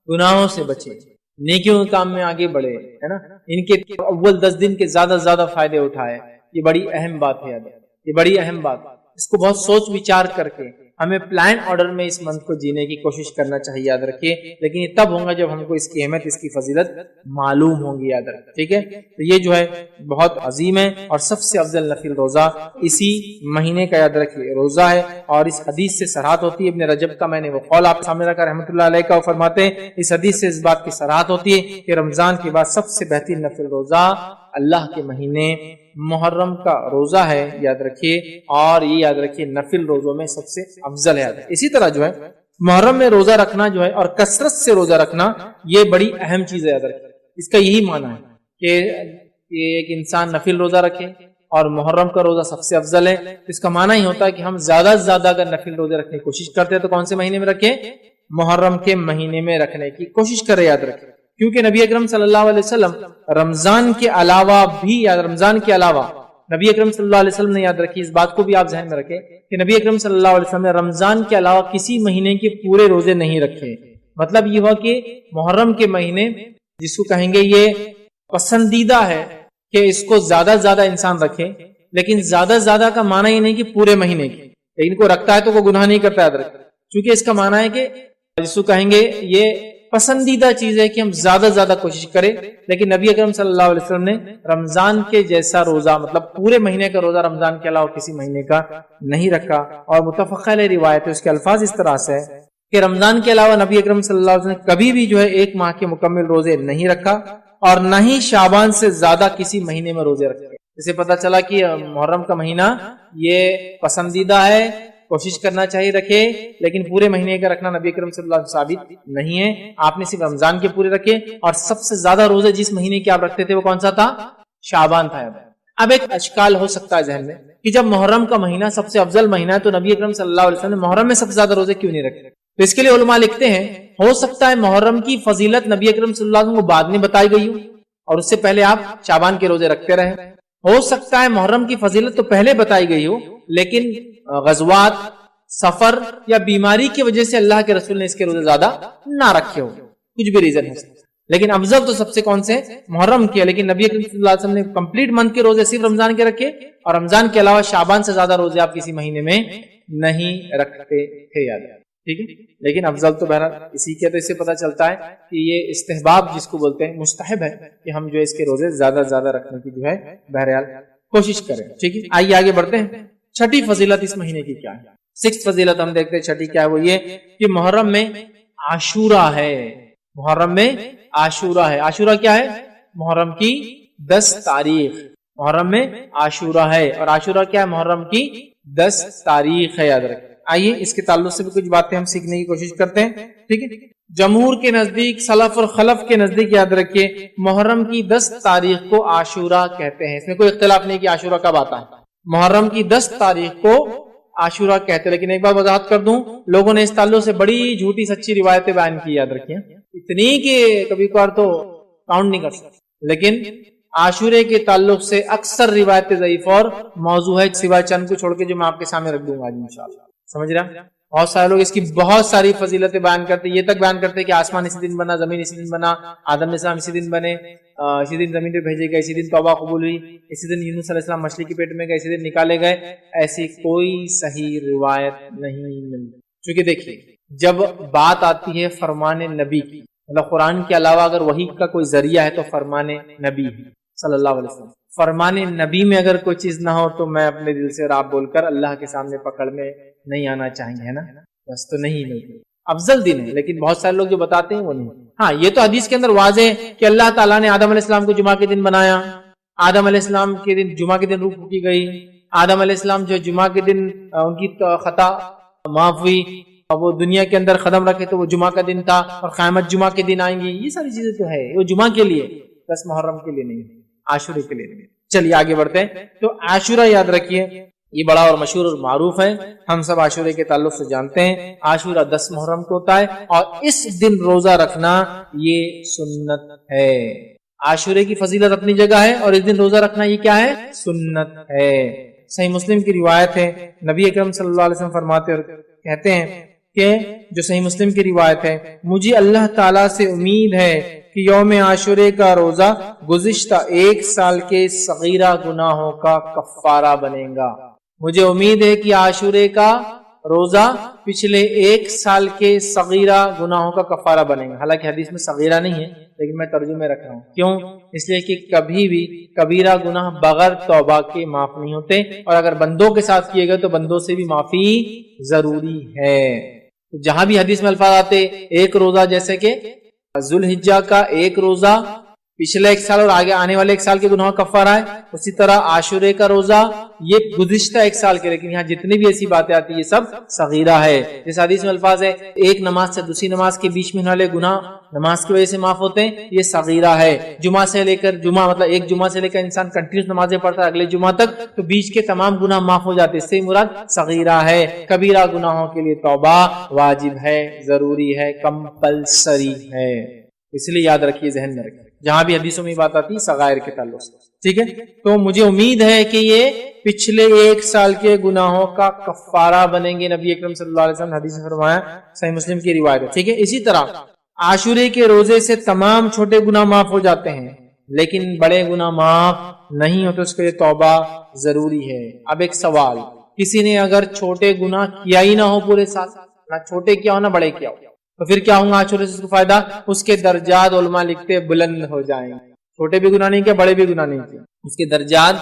گناہوں سے بچے، نیکیوں کے کام میں آگے بڑھے، ہے نا، ان کے اول 10 دن کے زیادہ سے زیادہ فائدے اٹھائے۔ یہ بڑی اہم بات ہے، یاد ہے، یہ بڑی اہم بات، اس کو بہت سوچ وچار کر کے ہمیں پلان آرڈر میں اس منتھ کو جینے کی کوشش کرنا چاہیے، یاد رکھیے۔ لیکن یہ تب ہوگا جب ہم کو اس کی اہمیت، اس کی فضیلت معلوم ہوگی، یاد رکھیے، ٹھیک ہے۔ تو یہ جو ہے بہت عظیم ہے، اور سب سے افضل نفل روزہ اسی مہینے کا، یاد رکھیے، روزہ ہے۔ اور اس حدیث سے صراحت ہوتی ہے، ابن رجب کا میں نے وہ قول آپ سامنے رکھا رحمۃ اللہ علیہ کا، وہ فرماتے ہیں اس حدیث سے اس بات کی صراحت ہوتی ہے کہ رمضان کے بعد سب سے بہترین نفل روزہ اللہ کے مہینے محرم کا روزہ ہے، یاد رکھیے۔ اور یہ یاد رکھیے نفل روزوں میں سب سے افضل ہے۔ اسی طرح جو ہے محرم میں روزہ رکھنا جو ہے، اور کثرت سے روزہ رکھنا، یہ بڑی اہم چیز ہے، یاد رکھیے۔ اس کا یہی معنی ہے کہ ایک انسان نفل روزہ رکھے اور محرم کا روزہ سب سے افضل ہے، اس کا معنی ہی ہوتا ہے کہ ہم زیادہ سے زیادہ اگر نفل روزے رکھنے کی کوشش کرتے ہیں تو کون سے مہینے میں رکھیں؟ محرم کے مہینے میں رکھنے کی کوشش کریں، یاد رکھیں۔ کیونکہ نبی اکرم صلی اللہ علیہ وسلم رمضان کے علاوہ بھی، رمضان کے علاوہ نبی اکرم صلی اللہ علیہ وسلم نے، یاد رکھیے، اس بات کو بھی آپ ذہن میں رکھیں کہ نبی اکرم صلی اللہ علیہ وسلم نے رمضان کے علاوہ کسی مہینے کے پورے روزے نہیں رکھے۔ مطلب یہ ہوا کہ محرم کے مہینے جس کو کہیں گے یہ پسندیدہ ہے کہ اس کو زیادہ سے زیادہ انسان رکھے، لیکن زیادہ سے زیادہ کا معنی یہ نہیں کہ پورے مہینے کی، لیکن کو رکھتا ہے تو وہ گناہ نہیں کرتا، یاد رکھے، کیونکہ اس کا معنی ہے کہ جس کو کہیں گے یہ پسندیدہ چیز ہے کہ ہم زیادہ سے زیادہ کوشش کریں۔ لیکن نبی اکرم صلی اللہ علیہ وسلم نے رمضان کے جیسا روزہ، مطلب پورے مہینے کا روزہ رمضان کے علاوہ کسی مہینے کا نہیں رکھا۔ اور متفق علیہ روایت ہے، اس کے الفاظ اس طرح سے ہے کہ رمضان کے علاوہ نبی اکرم صلی اللہ علیہ وسلم نے کبھی بھی جو ہے ایک ماہ کے مکمل روزے نہیں رکھا، اور نہ ہی شعبان سے زیادہ کسی مہینے میں روزے رکھے۔ اسے پتہ چلا کہ محرم کا مہینہ یہ پسندیدہ ہے، کوشش کرنا چاہیے رکھے، لیکن پورے مہینے کا رکھنا نبی اکرم صلی اللہ علیہ وسلم ثابت نہیں ہے۔ آپ نے صرف رمضان کے پورے رکھے، اور سب سے زیادہ روزے جس مہینے کے آپ رکھتے تھے وہ کون سا تھا؟ شعبان تھا۔ اب ایک اشکال ہو سکتا ہے ذہن میں کہ جب محرم کا مہینہ سب سے افضل مہینہ ہے تو نبی اکرم صلی اللہ علیہ وسلم نے محرم میں سب سے زیادہ روزے کیوں نہیں رکھے؟ تو اس کے لیے علماء لکھتے ہیں ہو سکتا ہے محرم کی فضیلت نبی اکرم صلی اللہ علیہ وسلم کو بعد میں بتائی گئی ہو، اور اس سے پہلے آپ شعبان کے روزے رکھتے رہے۔ ہو سکتا ہے محرم کی فضیلت تو پہلے بتائی گئی ہو، لیکن غزوات، سفر یا بیماری کی وجہ سے اللہ کے رسول نے اس کے روزے زیادہ نہ رکھے ہو، کچھ بھی ریزن ہے، لیکن افضل تو سب سے کون سے؟ محرم کے۔ لیکن نبی اکرم صلی اللہ علیہ وسلم نے کمپلیٹ منتھ کے روزے صرف رمضان کے رکھے، اور رمضان کے علاوہ شعبان سے زیادہ روزے آپ کسی مہینے میں نہیں رکھتے تھے، یاد ہے، ٹھیک ہے۔ لیکن افضل تو بہرحال اسی کے، تو اس سے پتہ چلتا ہے کہ یہ استحباب جس کو بولتے ہیں، مستحب ہے کہ ہم جو اس کے روزے زیادہ سے زیادہ رکھنے کی جو ہے بہرحال کوشش کریں، ٹھیک ہے۔ آئیے آگے بڑھتے ہیں۔ چھٹی فضیلت اس مہینے کی کیا ہے؟ 6 فضیلت ہم دیکھتے ہیں، چھٹی کیا ہے؟ وہ یہ کہ محرم میں عاشورہ ہے۔ محرم میں عاشورہ ہے۔ عاشورہ کیا ہے؟ محرم کی 10 تاریخ محرم میں عاشورہ ہے، اور عاشورہ کیا ہے؟ محرم کی 10 تاریخ ہے، یاد رکھیں۔ آئیے اس کے تعلق سے بھی کچھ باتیں ہم سیکھنے کی کوشش کرتے ہیں، ٹھیک ہے۔ جمہور کے نزدیک، سلف اور خلف کے نزدیک، یاد رکھیے، محرم کی 10 تاریخ کو عاشورہ کہتے ہیں۔ اس میں کوئی اختلاف نہیں کہ عاشورہ کب آتا ہے۔ محرم کی 10 تاریخ کو عاشورہ کہتے ہیں۔ لیکن ایک بار وضاحت کر دوں، لوگوں نے اس تعلق سے بڑی جھوٹی سچی روایتیں بیان کی، یاد رکھیں، اتنی کہ کبھی کبھار تو کاؤنٹ نہیں کر سکتے۔ لیکن عاشورے کے تعلق سے اکثر روایتیں ضعیف اور موضوع ہے، سوائے چند کو چھوڑ کے جو میں آپ کے سامنے رکھ دوں گا آج انشاءاللہ۔ سمجھ رہا؟ بہت سارے لوگ اس کی بہت ساری فضیلتیں بیان کرتے، یہ تک بیان کرتے کہ آسمان اسی دن بنا، زمین اسی دن بنا، آدم علیہ السلام اسی دن بنے، اسی دن زمین پہ بھیجے گئے، اسی دن توبہ قبول ہوئی، اسی دن یونس علیہ السلام مچھلی کے پیٹ میں گئے، اسی دن نکالے گئے۔ ایسی کوئی صحیح روایت نہیں ملتی، چونکہ دیکھیے جب بات آتی ہے فرمان نبی کی، مطلب قرآن کے علاوہ اگر وحی کا کوئی ذریعہ ہے تو فرمان نبی صلی اللہ علیہ وسلم۔ فرمان نبی میں اگر کوئی چیز نہ ہو تو میں اپنے دل سے راب بول کر اللہ کے سامنے پکڑ میں نہیں آنا چاہیں گے، ہے نا، بس تو نہیں ملتی۔ افضل دن ہے، لیکن بہت سارے لوگ جو بتاتے ہیں وہ نہیں۔ ہاں یہ تو حدیث کے اندر واضح ہے کہ اللہ تعالیٰ نے آدم علیہ السلام کو جمعہ کے دن بنایا، آدم علیہ السلام کے دن جمعہ کے دن روح پھونکی گئی، آدم علیہ السلام جو جمعہ کے دن ان کی خطا معاف ہوئی، وہ دنیا کے اندر قدم رکھے تو وہ جمعہ کا دن تھا، اور قیامت جمعہ کے دن آئیں گی۔ یہ ساری چیزیں تو ہے، وہ جمعہ کے لیے، 10 محرم کے لیے نہیں، عاشورے کے لیے نہیں۔ چلیے آگے بڑھتے ہیں۔ تو عاشورہ یاد رکھیے، یہ بڑا اور مشہور اور معروف ہے، ہم سب عاشورے کے تعلق سے جانتے ہیں۔ عاشورہ 10 محرم کو ہوتا ہے، اور اس دن روزہ رکھنا یہ سنت ہے۔ عاشورے کی فضیلت اپنی جگہ ہے، اور اس دن روزہ رکھنا یہ کیا ہے؟ سنت ہے۔ صحیح مسلم کی روایت ہے، نبی اکرم صلی اللہ علیہ وسلم فرماتے اور کہتے ہیں کہ جو صحیح مسلم کی روایت ہے، مجھے اللہ تعالیٰ سے امید ہے کہ یوم عاشورے کا روزہ گزشتہ 1 سال کے صغیرہ گناہوں کا کفارہ بنے گا۔ مجھے امید ہے کہ عاشورے کا روزہ پچھلے 1 سال کے صغیرہ گناہوں کا کفارہ بنے گا۔ حالانکہ حدیث میں صغیرہ نہیں ہے، لیکن میں ترجمے رکھ رہا ہوں۔ کیوں؟ اس لیے کہ کبھی بھی کبیرہ گناہ بغیر توبہ کے معاف نہیں ہوتے، اور اگر بندوں کے ساتھ کیے گئے تو بندوں سے بھی معافی ضروری ہے۔ جہاں بھی حدیث میں الفاظ آتے، ایک روزہ جیسے کہ ذوالحجہ کا 1 روزہ پچھلے 1 سال اور آگے آنے والے 1 سال کے گناہوں کا کفارہ ہے، اسی طرح عاشورے کا روزہ یہ گزشتہ 1 سال کے، لیکن یہاں جتنی بھی ایسی باتیں آتی ہیں یہ سب صغیرہ ہے۔ جس حدیث میں الفاظ ہے ایک نماز سے دوسری نماز کے بیچ میں ہونے والے گناہ نماز کی وجہ سے معاف ہوتے ہیں، یہ صغیرہ ہے۔ جمعہ سے لے کر جمعہ، مطلب ایک جمعہ سے لے کر انسان کنٹینیوس نمازیں پڑھتا ہے اگلے جمعہ تک، تو بیچ کے تمام گناہ معاف ہو جاتے، اس سے مراد صغیرہ ہے۔ کبیرہ گناہوں کے لیے توبہ واجب ہے، ضروری ہے، کمپلسری ہے، اس لیے یاد رکھیے، ذہن میں رکھیے جہاں بھی حدیثوں میں بات آتی ہے صغائر کے تعلق سے، ٹھیک ہے۔ تو مجھے امید ہے کہ یہ پچھلے 1 سال کے گناہوں کا کفارہ بنیں گے، نبی اکرم صلی اللہ علیہ وسلم حدیث میں فرمایا، صحیح مسلم کی روایت ہے، ٹھیک ہے۔ اسی طرح عاشورے کے روزے سے تمام چھوٹے گناہ معاف ہو جاتے ہیں، لیکن بڑے گناہ معاف نہیں ہوتے، اس کے لیے توبہ ضروری ہے۔ اب ایک سوال، کسی نے اگر چھوٹے گناہ کیا ہی نہ ہو پورے سال، نہ چھوٹے کیا ہو نہ بڑے کیا ہو، تو پھر کیا ہوگا عاشورے سے اس کو فائدہ؟ اس کے درجات علماء لکھتے بلند ہو جائیں گے۔ چھوٹے بھی گناہ نہیں کیا، بڑے بھی گناہ نہیں کیا، اس کے درجات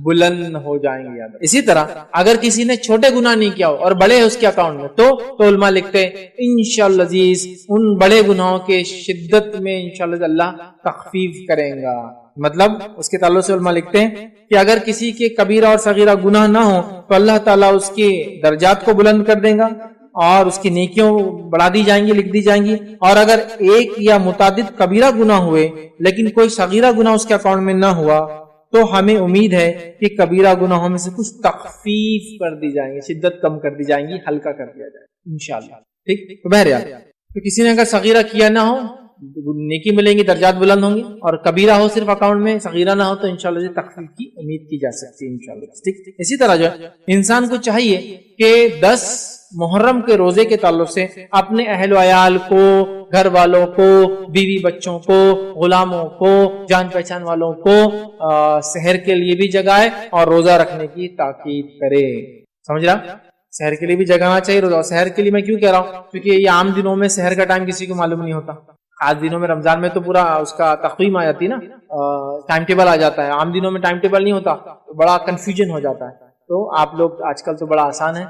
بلند ہو جائیں گے۔ اسی طرح اگر کسی نے چھوٹے گناہ نہیں کیا ہو اور بڑے اس کے اکاؤنٹ میں، تو علماء لکھتے انشاءاللہ عزیز ان بڑے گناہوں کے شدت میں انشاءاللہ اللہ تخفیف کریں گا۔ مطلب اس کے تعلق سے علماء لکھتے ہیں کہ اگر کسی کے کبیرہ اور صغیرہ گناہ نہ ہو تو اللہ تعالیٰ اس کے درجات کو بلند کر دے گا، اور اس کی نیکیوں بڑھا دی جائیں گی، لکھ دی جائیں گی۔ اور اگر ایک یا متعدد کبیرہ گناہ ہوئے لیکن کوئی صغیرہ گناہ اس کے اکاؤنٹ میں نہ ہوا، تو ہمیں امید ہے کہ کبیرہ گناہوں میں سے کچھ تخفیف کر دی جائیں گی، شدت کم کر دی جائیں گی، ہلکا کر دیا جائے گا انشاءاللہ، ٹھیک۔ تو بہرحال تو کسی نے اگر صغیرہ کیا نہ ہو، نیکی ملیں گی، درجات بلند ہوں گے، اور کبیرہ ہو صرف اکاؤنٹ میں، صغیرہ نہ ہو، تو انشاءاللہ تخفیف کی امید کی جا سکتی ہے انشاءاللہ، ٹھیک۔ اسی طرح جو انسان کو چاہیے کہ 10 محرم کے روزے کے تعلق سے اپنے اہل و عیال کو، گھر والوں کو، بیوی بچوں کو، غلاموں کو، جان پہچان والوں کو سحر کے لیے بھی جگائے اور روزہ رکھنے کی تاکید کرے۔ سمجھ رہا؟ سحر کے لیے بھی جگانا چاہیے روزہ۔ سحر کے لیے میں کیوں کہہ رہا ہوں؟ کیونکہ یہ عام دنوں میں سحر کا ٹائم کسی کو معلوم نہیں ہوتا، خاص دنوں میں رمضان میں تو پورا اس کا تقویم آ جاتی نا، ٹائم ٹیبل آ جاتا ہے۔ عام دنوں میں ٹائم ٹیبل نہیں ہوتا، بڑا کنفیوژن ہو جاتا ہے۔ تو آپ لوگ آج کل تو بڑا آسان ہے،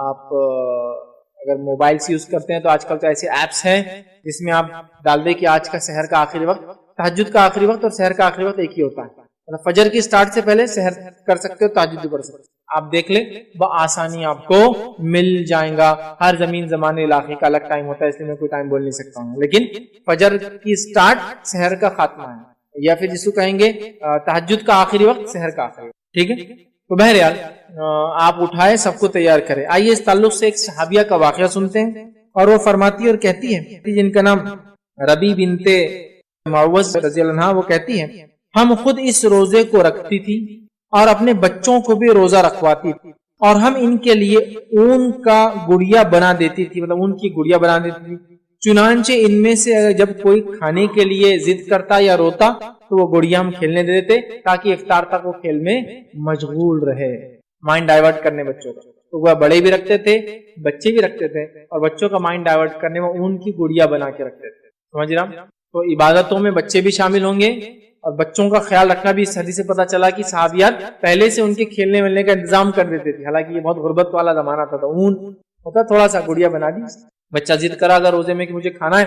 آپ اگر موبائل سے یوز کرتے ہیں تو آج کل تو ایسے ایپس ہیں جس میں آپ ڈال دیں کہ آج کا سحر کا آخری وقت، تہجد کا آخری وقت اور سحر کا آخری وقت ایک ہی ہوتا ہے، مطلب فجر کی سٹارٹ سے پہلے سحر کر سکتے ہو، تہجد بھی پڑھ سکتے ہو۔ آپ دیکھ لیں بآسانی آپ کو مل جائیں گا۔ ہر زمین زمانے علاقے کا الگ ٹائم ہوتا ہے، اس لیے میں کوئی ٹائم بول نہیں سکتا ہوں، لیکن فجر کی سٹارٹ سحر کا خاتمہ ہے، یا پھر جس کو کہیں گے تہجد کا آخری وقت، سحر کا آخری وقت، ٹھیک ہے۔ تو بہرحال آپ اٹھائے، سب کو تیار کرے۔ آئیے اس تعلق سے ایک صحابیہ کا واقعہ سنتے ہیں، اور وہ فرماتی اور کہتی ہے، جن کا نام ربی بنت معوذ رضی اللہ عنہ، وہ کہتی ہے ہم خود اس روزے کو رکھتی تھی اور اپنے بچوں کو بھی روزہ رکھواتی تھی، اور ہم ان کے لیے اون کا گڑیا بنا دیتی تھی، مطلب اون کی گڑیا بنا دیتی تھی۔ چنانچہ ان میں سے جب کوئی کھانے کے لیے ضد کرتا یا روتا تو وہ گڑیا ہم کھیلنے دے دیتے تاکہ افطار تک وہ کھیل میں مشغول رہے، مائنڈ ڈائیورٹ کرنے بچوں کا۔ تو وہ بڑے بھی رکھتے تھے، بچے بھی رکھتے تھے، اور بچوں کا مائنڈ ڈائیورٹ کرنے میں اون کی گڑیا بنا کے رکھتے تھے، سمجھ رہا؟ تو عبادتوں میں بچے بھی شامل ہوں گے، اور بچوں کا خیال رکھنا بھی اس حدیث سے پتہ چلا کہ صحابیات پہلے سے ان کے کھیلنے ملنے کا انتظام کر دیتے تھے، حالانکہ یہ بہت غربت والا زمانہ تھا، تو اون ہوتا تھوڑا سا گڑیا بنا دی، بچہ ضد کرا اگر روزے میں کہ مجھے کھانا ہے،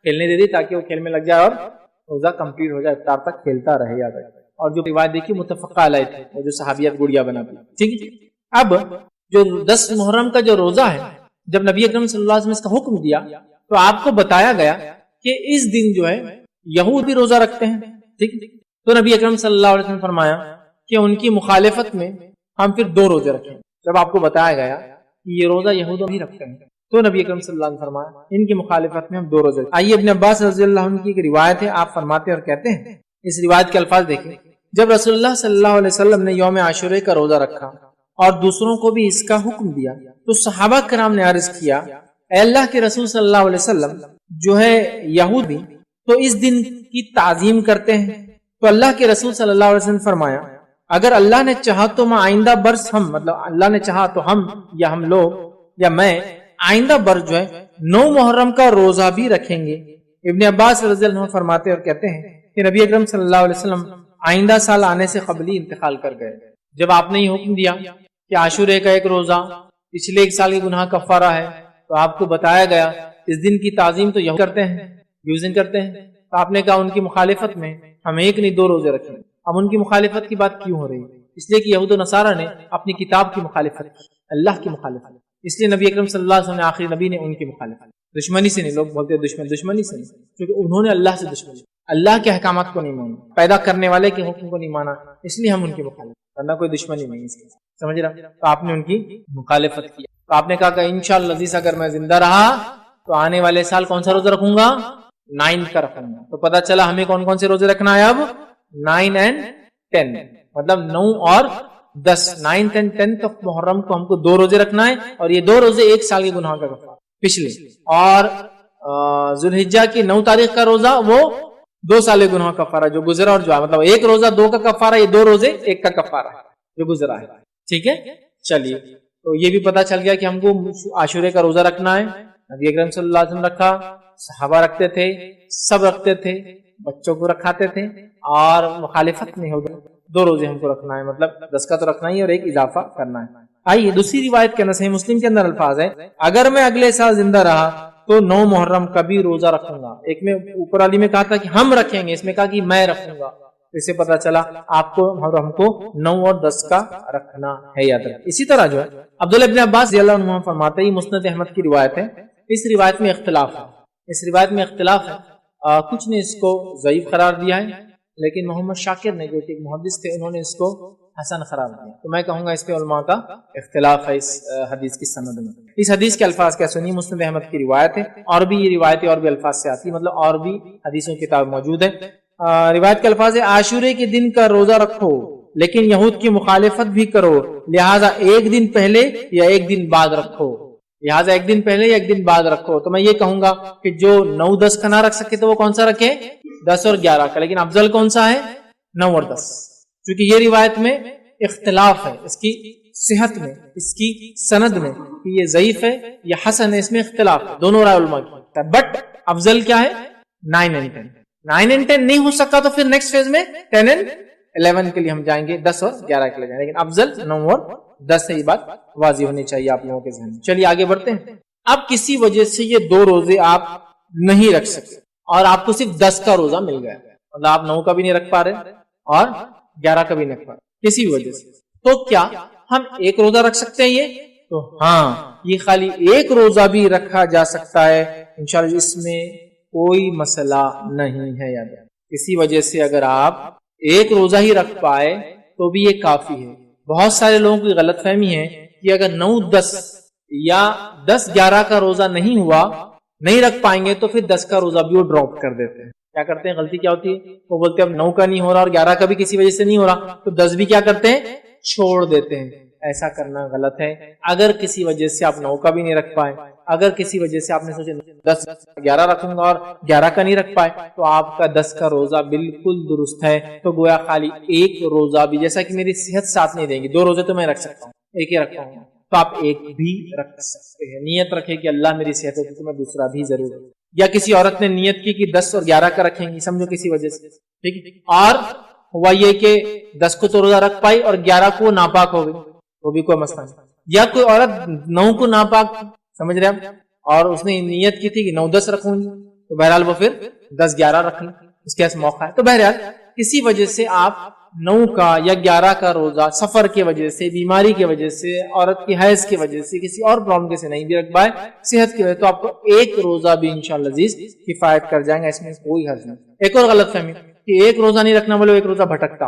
کھیلنے دے دی تاکہ وہ کھیل میں لگ جائے اور روزہ کمپلیٹ ہو جائے، افطار تک کھیلتا رہے یاد رکھے. اور جو روایت دیکھی متفقہ علیہ تھی، وہ جو صحابیات گڑیا بناتی. ٹھیک ہے. اب جو 10 محرم کا جو روزہ ہے، جب نبی اکرم صلی اللہ علیہ وسلم نے اس کا حکم دیا تو آپ کو بتایا گیا کہ اس دن جو ہے یہود بھی روزہ رکھتے ہیں. ٹھیک. تو نبی اکرم صلی اللہ علیہ وسلم نے فرمایا کہ ان کی مخالفت میں ہم پھر 2 روزے رکھیں. جب آپ کو بتایا گیا کہ یہ روزہ یہود بھی رکھتے ہیں تو نبی اکرم صلی اللہ علیہ وسلم نے فرمایا ان کی مخالفت میں ہم 2 روزے رکھیں. آئیے ابن عباس رضی اللہ عنہ کی ایک روایت ہے، آپ فرماتے اور کہتے ہیں، اس روایت کے الفاظ دیکھیں، جب رسول اللہ صلی اللہ علیہ وسلم نے یوم عاشورہ کا روزہ رکھا اور دوسروں کو بھی اس کا حکم دیا تو صحابہ کرام نے عرض کیا، اے اللہ کے رسول صلی اللہ علیہ وسلم، جو ہے یہودی تو اس دن کی تعظیم کرتے ہیں. تو اللہ کے رسول صلی اللہ علیہ وسلم نے فرمایا، اگر اللہ نے چاہا تو میں آئندہ برس ہم، مطلب اللہ نے چاہا تو ہم یا ہم لوگ یا میں آئندہ برس جو ہے 9 محرم کا روزہ بھی رکھیں گے. ابن عباس رضی اللہ عنہ فرماتے اور کہتے ہیں کہ نبی اکرم صلی اللہ علیہ وسلم آئندہ سال آنے سے قبل ہی انتقال کر گئے. جب آپ نے یہ حکم دیا کہ عاشورے کا ایک روزہ پچھلے 1 سال کے گناہ کفارہ ہے تو آپ کو بتایا گیا اس دن کی تعظیم تو یہود کرتے ہیں، اس دن کرتے ہیں. تو آپ نے کہا ان کی مخالفت میں ہم 1 نہیں 2 روزے رکھیں. اب ان کی مخالفت کی بات کیوں ہو رہی ہے؟ اس لیے کہ یہود و نصارہ نے اپنی کتاب کی مخالفت کی، اللہ کی مخالفت. اس لیے نبی اکرم صلی اللہ علیہ وسلم نے آخری نبی نے ان کی مخالفت، دشمنی سے نہیں. لوگ بولتے ہیں دشمنی سے نہیں، کیونکہ انہوں نے اللہ سے دشمنی، اللہ کے احکامات کو نہیں مانا، پیدا کرنے والے کے حکم کو نہیں مانا، اس لیے ہم ان کی مخالفت، ورنہ کوئی دشمنی نہیں اس کے ساتھ. سمجھ رہا؟ تو آپ نے ان کی مخالفت کی. تو آپ نے کہا کہ انشاءاللہ عزیز اگر میں زندہ رہا تو آنے والے سال کون سا روزہ رکھوں گا؟ 9 کا رکھوں گا. تو پتہ چلا ہمیں کون کون سے روزے رکھنا ہے اب؟ 9 اور 10، مطلب 9 اور 10، 9 اور 10 محرم کو ہم کو 2 روزے رکھنا ہے، اور یہ 2 روزے 1 سال کے گناہ کا کفارہ پچھلے. اور ذوالحجہ کی 9 تاریخ کا روزہ وہ 2 سال کے گناہ کا کفارہ جو گزرا، اور جو مطلب 1 روزہ 2 کا کفارہ، یہ 2 روزے 1 کا کفارہ جو گزرا ہے. ٹھیک ہے. چلیے، تو یہ بھی پتا چل گیا کہ ہم کو عاشورے کا روزہ رکھنا ہے. نبی اکرم صلی اللہ علیہ وسلم رکھا، صحابہ رکھتے تھے، سب رکھتے تھے، بچوں کو رکھاتے تھے، اور مخالفت نہیں ہوگی. 2 روزے ہم کو رکھنا ہے، مطلب 10 کا تو رکھنا ہی اور 1 اضافہ کرنا ہے. آئیے دوسری روایت کے اندر صحیح مسلم کے اندر الفاظ ہے، اگر میں اگلے سال زندہ رہا تو 9 محرم کا بھی روزہ رکھوں گا. ایک میں اوپر والی میں کہا تھا کہ ہم رکھیں گے، اس میں کہا کہ میں رکھوں گا. اس سے پتا چلا آپ کو اور ہم کو 9 اور 10 کا رکھنا ہے، یاد رکھیں. اسی طرح جو ہے عبداللہ ابن عباس رضی اللہ عنہ فرماتے ہیں، مسند احمد کی روایت ہے، اس روایت میں اختلاف ہے. اس روایت میں اختلاف ہے، کچھ نے اس کو ضعیف قرار دیا ہے، لیکن محمد شاکر نے جو کہ ایک محدث تھے انہوں نے اس کو حسن قرار دیا. تو میں کہوں گا اس پہ علماء کا اختلاف ہے اس حدیث کی سند میں. اس حدیث کے الفاظ کیا سنیے، مسند احمد کی روایت ہے، اور بھی یہ روایتیں اور بھی الفاظ سے آتی ہے، مطلب اور بھی حدیثوں کی کتاب موجود ہے. روایت کے الفاظ ہے، عاشورے کے دن کا روزہ رکھو لیکن یہود کی مخالفت بھی کرو، لہذا 1 دن پہلے یا 1 دن بعد رکھو. لہٰذا 1 دن پہلے یا 1 دن بعد رکھو. تو میں یہ کہوں گا کہ جو 9 10 کا نہ رکھ سکے تو وہ کون سا رکھے؟ 10 اور 11 کا. لیکن افضل کون سا ہے؟ 9 اور 10. کیونکہ یہ روایت میں اختلاف ہے، اس کی صحت میں، اس کی سند میں، کہ یہ ضعیف ہے یا حسن ہے، اس میں اختلاف ہے، دونوں رائے علماء کی. بٹ افضل کیا ہے؟ 9 اور 10. 9 اور 10 نہیں ہو سکا تو پھر نیکسٹ فیز میں 10 اور 11 کے لیے ہم جائیں گے، 10 اور 11 کے لیے جائیں گے. لیکن افضل 9 اور 10 سے یہ بات واضح ہونی چاہیے آپ لوگوں کے ذہن میں. چلیے آگے بڑھتے ہیں. اب کسی وجہ سے یہ 2 روزے آپ نہیں رکھ سکتے اور آپ کو صرف 10 کا روزہ مل گیا، مطلب آپ 9 کا بھی نہیں رکھ پا رہے اور 11 کا بھی نہیں رکھ پا رہے کسی وجہ سے، تو کیا ہم 1 روزہ رکھ سکتے ہیں؟ یہ تو ہاں، یہ خالی 1 روزہ بھی رکھا جا سکتا ہے انشاءاللہ، اس میں کوئی مسئلہ نہیں ہے. یاد ہے کسی وجہ سے اگر آپ 1 روزہ ہی رکھ پائے تو بھی یہ کافی ہے. بہت سارے لوگوں کی غلط فہمی ہے کہ اگر 9 10 یا 10 11 کا روزہ نہیں ہوا، نہیں رکھ پائیں گے تو پھر 10 کا روزہ بھی وہ ڈراپ کر دیتے ہیں. کیا کرتے ہیں؟ غلطی کیا ہوتی ہے؟ وہ بولتے ہیں اب 9 کا نہیں ہو رہا اور 11 کا بھی کسی وجہ سے نہیں ہو رہا تو 10 بھی کیا کرتے ہیں؟ چھوڑ دیتے ہیں. ایسا کرنا غلط ہے. اگر کسی وجہ سے آپ 9 کا بھی نہیں رکھ پائے، اگر کسی وجہ سے آپ نے سوچے 10 11 رکھوں گا اور 11 کا نہیں رکھ پائے، تو آپ کا 10 کا روزہ بالکل درست ہے. تو گویا خالی 1 روزہ بھی، جیسا کہ میری صحت ساتھ نہیں دیں گی، 2 روزے تو میں رکھ سکتا ہوں، 1 ہی رکھتا ہوں، تو آپ 1 بھی رکھ سکتے ہیں. نیت رکھے کہ اللہ میری صحت ہے تو میں دوسرا بھی ضرور. یا کسی عورت نے نیت کی کہ 10 اور 11 کا رکھیں گی، سمجھو کسی وجہ سے، ٹھیک ہے، اور ہوا یہ کہ 10 کو تو روزہ رکھ پائی اور 11 کو ناپاک ہو گئی، وہ بھی کوئی مسئلہ نہیں. یا کوئی عورت 9 کو ناپاک، سمجھ رہے ہیں، اور اس نے نیت کی تھی کہ 9-10 رکھوں گی، تو بہرحال وہ پھر 10-11 رکھ لیں، اس کے پاس موقع ہے۔ تو بہرحال کسی وجہ سے آپ 9 کا یا 11 کا روزہ سفر کی وجہ سے، بیماری کی وجہ سے، عورت کی حیض کی وجہ سے، کسی اور پرابلم سے نہیں بھی رکھ پائے، صحت کی وجہ تو آپ کو ایک روزہ بھی انشاءاللہ عزیز کفایت کر جائیں گا، اس میں کوئی حرج نہیں۔ ایک اور غلط فہمی کہ ایک روزہ نہیں رکھنا بولے ایک روزہ بھٹکتا،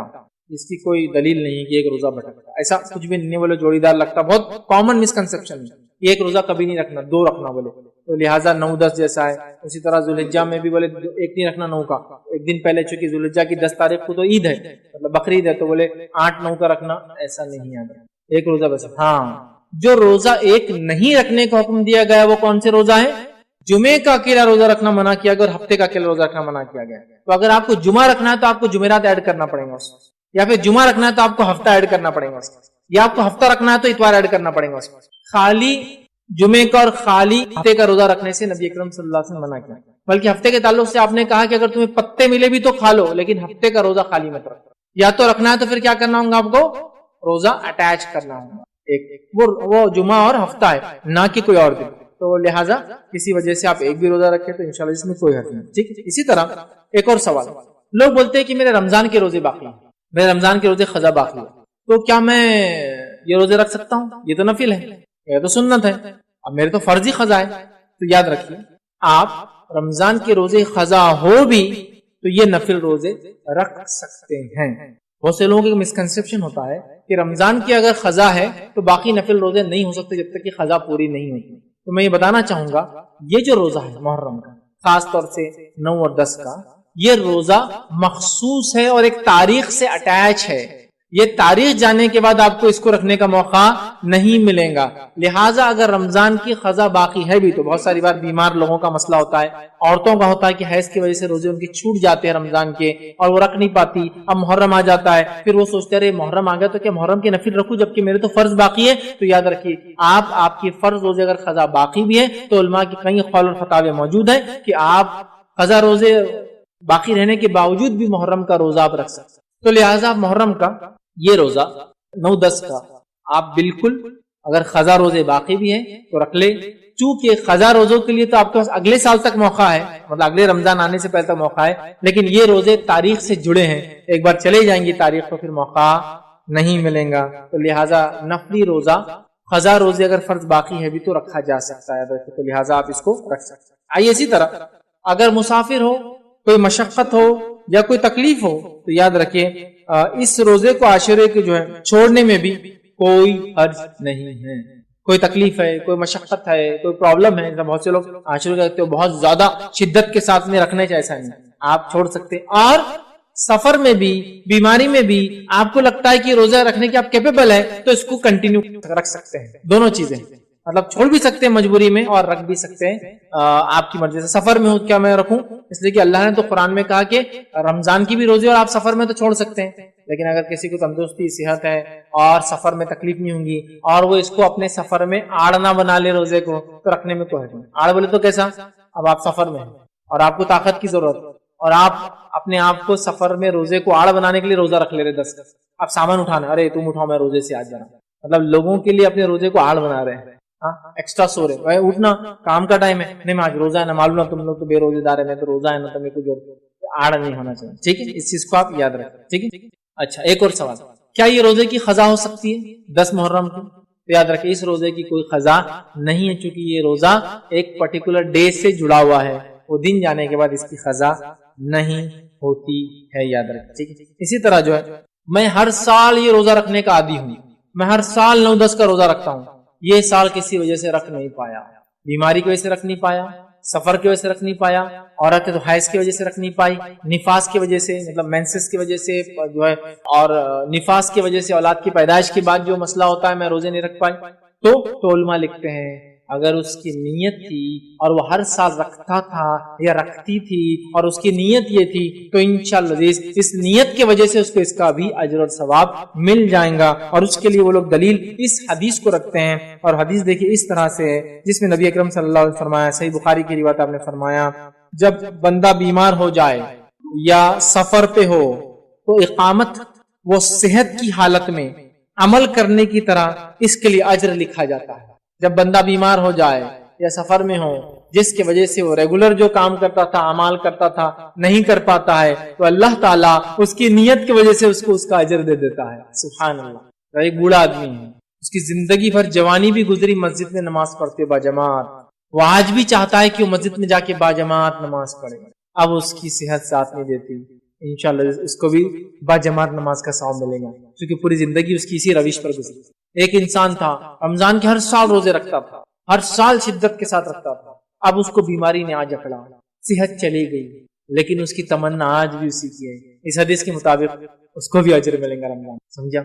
اس کی کوئی دلیل نہیں ہے کہ ایک روزہ بھٹکتا، ایسا کچھ بھی نہیں بولے جوڑی دار لگتا، بہت کامن مسکنسپشن ہے، ایک روزہ کبھی نہیں رکھنا، 2 رکھنا بولے، تو لہٰذا 9-10 جیسا ہے۔ اسی طرح ذوالحجہ میں بھی بولے ایک نہیں رکھنا 9 کا، ایک دن پہلے چونکہ ذوالحجہ کی 10 تاریخ کو تو عید ہے، مطلب بقرعید ہے، تو بولے 8-9 کا رکھنا، ایسا نہیں ہے، ایک روزہ بس۔ ہاں، جو روزہ ایک نہیں رکھنے کا حکم دیا گیا وہ کون سے روزہ ہے؟ جمعے کا اکیلا روزہ رکھنا منع کیا گیا اور ہفتے کا اکیلا روزہ رکھنا منع کیا گیا۔ تو اگر آپ کو جمعہ رکھنا ہے تو آپ کو جمعرات ایڈ کرنا پڑے گا اس میں، یا پھر جمعہ رکھنا ہے تو آپ کو ہفتہ ایڈ کرنا پڑے گا اس میں، یا آپ کو ہفتہ رکھنا ہے تو اتوار ایڈ کرنا پڑے گا اس میں۔ خالی جمعے کا اور خالی ہفتے کا روزہ رکھنے سے نبی اکرم صلی اللہ علیہ وسلم منع کیا، بلکہ ہفتے کے تعلق سے آپ نے کہا کہ اگر تمہیں پتے ملے بھی تو کھا لو، لیکن ہفتے کا روزہ خالی مت رکھو۔ یا تو رکھنا ہے تو پھر کیا کرنا ہوگا آپ کو؟ روزہ اٹیچ کرنا ہوگا، ایک وہ جمعہ اور ہفتہ ہے، نہ کہ کوئی اور دن۔ تو لہٰذا کسی وجہ سے آپ ایک بھی روزہ رکھیں تو انشاءاللہ اس میں کوئی حرج نہیں، ٹھیک ہے۔ اسی طرح ایک اور سوال، لوگ بولتے ہیں کہ میرے رمضان کے روزے باقی ہیں، میرے رمضان کے روزے قضا باقی ہیں، تو کیا میں یہ روزے رکھ سکتا ہوں؟ یہ تو نفل ہے، یہ تو سنت ہے، اب میرے تو فرضی قضا ہے۔ تو یاد رکھیے، آپ رمضان کے روزے قضا ہو بھی تو یہ نفل روزے رکھ سکتے ہیں۔ بہت سے لوگوں کا مسکنسپشن ہوتا ہے کہ رمضان کی اگر قضا ہے تو باقی نفل روزے نہیں ہو سکتے جب تک کہ قضا پوری نہیں ہوتی۔ تو میں یہ بتانا چاہوں گا، یہ جو روزہ ہے محرم کا، خاص طور سے 9 اور 10 کا، یہ روزہ مخصوص ہے اور ایک تاریخ سے اٹیچ ہے، یہ تاریخ جانے کے بعد آپ کو اس کو رکھنے کا موقع نہیں ملے گا۔ لہٰذا اگر رمضان کی قضا باقی ہے بھی تو بہت ساری بار بیمار لوگوں کا مسئلہ ہوتا ہے، عورتوں کا ہوتا ہے کہ حیض کی وجہ سے روزے ان کی چھوٹ جاتے ہیں رمضان کے اور وہ رکھ نہیں پاتی، اب محرم آ جاتا ہے، پھر وہ سوچتے رہے محرم آ گیا تو کیا محرم کے نفل رکھوں جبکہ میرے تو فرض باقی ہے۔ تو یاد رکھیے، آپ کی فرض روزے اگر قضا باقی بھی ہے تو علماء کی کئی قول اور فتاوے موجود ہیں کہ آپ قضا روزے باقی رہنے کے باوجود بھی محرم کا روزہ آپ رکھ سکتے ہیں۔ تو لہٰذا محرم کا یہ روزہ 9-10 کا آپ بالکل، اگر قضا روزے باقی بھی ہیں تو رکھ لیں، چونکہ قضا روزوں کے لیے تو آپ کے پاس اگلے سال تک موقع ہے، مطلب اگلے رمضان آنے سے پہلے تک موقع ہے، لیکن یہ روزے تاریخ سے جڑے ہیں، ایک بار چلے جائیں گی تاریخ تو پھر موقع نہیں ملے گا۔ تو لہٰذا نفلی روزہ، قضا روزے اگر فرض باقی ہے بھی تو رکھا جا سکتا ہے، تو لہٰذا آپ اس کو رکھ سکتے ہیں۔ آئیے اسی طرح اگر مسافر ہو، کوئی مشقت ہو یا کوئی تکلیف ہو تو یاد رکھیں اس روزے کو عاشورے کے جو ہے چھوڑنے میں بھی کوئی حرج نہیں ہے۔ کوئی تکلیف ہے، کوئی مشقت ہے، کوئی پرابلم ہے، بہت سے لوگ عاشورے کرتے ہو بہت زیادہ شدت کے ساتھ میں رکھنے چاہے، ایسا نہیں، آپ چھوڑ سکتے۔ اور سفر میں بھی، بیماری میں بھی آپ کو لگتا ہے کہ روزہ رکھنے کے آپ کیپیبل ہے تو اس کو کنٹینیو رکھ سکتے ہیں، دونوں چیزیں، مطلب چھوڑ بھی سکتے ہیں مجبوری میں اور رکھ بھی سکتے ہیں آپ کی مرضی سے۔ سفر میں ہو کیا میں رکھوں، اس لیے کہ اللہ نے تو قرآن میں کہا کہ رمضان کی بھی روزے اور آپ سفر میں تو چھوڑ سکتے ہیں، لیکن اگر کسی کو تندرستی، صحت ہے اور سفر میں تکلیف نہیں ہوں گی اور وہ اس کو اپنے سفر میں آڑ نہ بنا لے روزے کو تو رکھنے میں کوئی حرج نہیں۔ آڑ بولے تو کیسا، اب آپ سفر میں ہیں اور آپ کو طاقت کی ضرورت اور آپ اپنے آپ کو سفر میں روزے کو آڑ بنانے کے لیے روزہ رکھ لے رہے 10 کا، آپ سامان اٹھانا، ارے تم اٹھاؤ میں روزے سے آج جانا، مطلب لوگوں کے لیے اپنے روزے کو آڑ بنا رہے ہیں، ایکسٹرا سو رہے بھائی، اٹھنا کام کا ٹائم ہے، نہیں میں آج روزہ ہے نا، معلوم ہے تم لوگ تو بے روزے دار ہے، میں تو روزہ ہے نا، تو میرے کو آڑ نہیں ہونا چاہیے، ٹھیک ہے، اس چیز کو آپ یاد رکھیں، ٹھیک ہے۔ اچھا، ایک اور سوال، کیا یہ روزے کی قضا ہو سکتی ہے 10 محرم کو؟ تو یاد رکھیں اس روزے کی کوئی قضا نہیں ہے، چونکہ یہ روزہ ایک پرٹیکولر ڈے سے جڑا ہوا ہے، وہ دن جانے کے بعد اس کی قضا نہیں ہوتی ہے، یاد رکھیں، ٹھیک ہے۔ اسی طرح جو ہے میں ہر سال یہ روزہ رکھنے کا عادی ہوں، میں ہر سال 9-10 کا روزہ رکھتا ہوں، یہ سال کسی وجہ سے رکھ نہیں پایا، بیماری کی وجہ سے رکھ نہیں پایا، سفر کی وجہ سے رکھ نہیں پایا، عورت تو حیض کی وجہ سے رکھ نہیں پائی، نفاس کی وجہ سے، مطلب مینسس کی وجہ سے جو ہے، اور نفاس کی وجہ سے اولاد کی پیدائش کے بعد جو مسئلہ ہوتا ہے میں روزے نہیں رکھ پائی، تو علماء لکھتے ہیں اگر اس کی نیت تھی اور وہ ہر سال رکھتا تھا یا رکھتی تھی اور اس کی نیت یہ تھی تو انشاءاللہ اس نیت کی وجہ سے اس کو اس کا بھی اجر اور ثواب مل جائے گا، اور اس کے لیے وہ لوگ دلیل اس حدیث کو رکھتے ہیں، اور حدیث دیکھیے اس طرح سے جس میں نبی اکرم صلی اللہ علیہ وسلم فرمایا، صحیح بخاری کی روایت آپ نے فرمایا، جب بندہ بیمار ہو جائے یا سفر پہ ہو تو اقامت وہ صحت کی حالت میں عمل کرنے کی طرح اس کے لیے اجر لکھا جاتا ہے۔ جب بندہ بیمار ہو جائے یا سفر میں ہو جس کی وجہ سے وہ ریگولر جو کام کرتا تھا اعمال کرتا تھا نہیں کر پاتا ہے تو اللہ تعالیٰ اس کی نیت کی وجہ سے اس کو اس کا اجر دے دیتا ہے. سبحان اللہ. ایک بوڑھا آدمی ہے, اس کی زندگی بھر جوانی بھی گزری مسجد میں نماز پڑھتے باجماعت, وہ آج بھی چاہتا ہے کہ وہ مسجد میں جا کے باجماعت نماز پڑھے. اب اس کی صحت ساتھ نہیں دیتی, انشاءاللہ اس کو بھی باجماعت نماز کا ثواب ملے گا کیونکہ پوری زندگی اس کی اسی روش پر گزری. ایک انسان تھا رمضان کے ہر سال روزے رکھتا تھا, ہر سال شدت کے ساتھ رکھتا تھا. اب اس کو بیماری نے آج اکڑا, صحت چلی گئی, لیکن اس کی تمنا آج بھی اسی کی ہے. اس حدیث کے مطابق اس کو بھی اجر ملے گا رمضان. سمجھا؟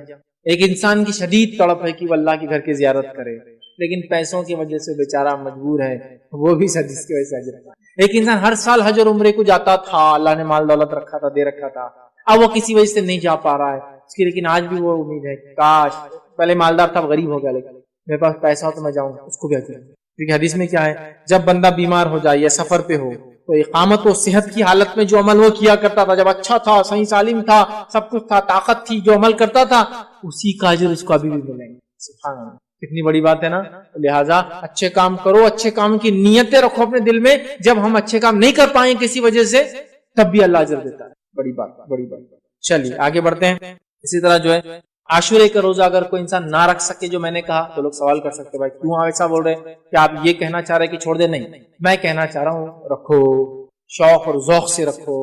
ایک انسان کی شدید تڑپ ہے کہ وہ اللہ کے گھر کی زیارت کرے, لیکن پیسوں کی وجہ سے بیچارہ مجبور ہے, وہ بھی اس حدیث کی وجہ سے اجر پائے. ایک انسان ہر سال حج اور عمرے کو جاتا تھا, اللہ نے مال دولت رکھا تھا, دے رکھا تھا, اب وہ کسی وجہ سے نہیں جا پا رہا ہے اس کی, لیکن آج بھی وہ امید ہے کاش پہلے مالدار تھا غریب ہو گیا لیکن میرے پاس پیسہ ہو تو میں جاؤں, اس کو بھی اجر. کیونکہ حدیث میں کیا ہے, جب بندہ بیمار ہو جائے یا سفر پہ ہو تو اقامت و صحت کی حالت میں جو عمل وہ کیا کرتا تھا, جب اچھا تھا, صحیح سالم تھا, سب کچھ تھا, طاقت تھی, جو عمل کرتا تھا اسی کا اجر اس کو ابھی بھی ملے گا. سبحان اللہ, کتنی بڑی بات ہے نا. لہٰذا اچھے کام کرو, اچھے کام کی نیتیں رکھو اپنے دل میں. جب ہم اچھے کام نہیں کر پائیں کسی وجہ سے تب بھی اللہ اجر دیتا ہے. بڑی بات, بڑی بات. چلیے آگے بڑھتے ہیں. اسی طرح جو ہے عاشورے کا روزہ اگر کوئی انسان نہ رکھ سکے, جو میں نے کہا, تو لوگ سوال کر سکتے بھائی کیوں ایسا بول رہے ہیں, کہ آپ یہ کہنا چاہ رہے کہ چھوڑ دے. نہیں, میں کہنا چاہ رہا ہوں رکھو, شوق اور ذوق سے رکھو,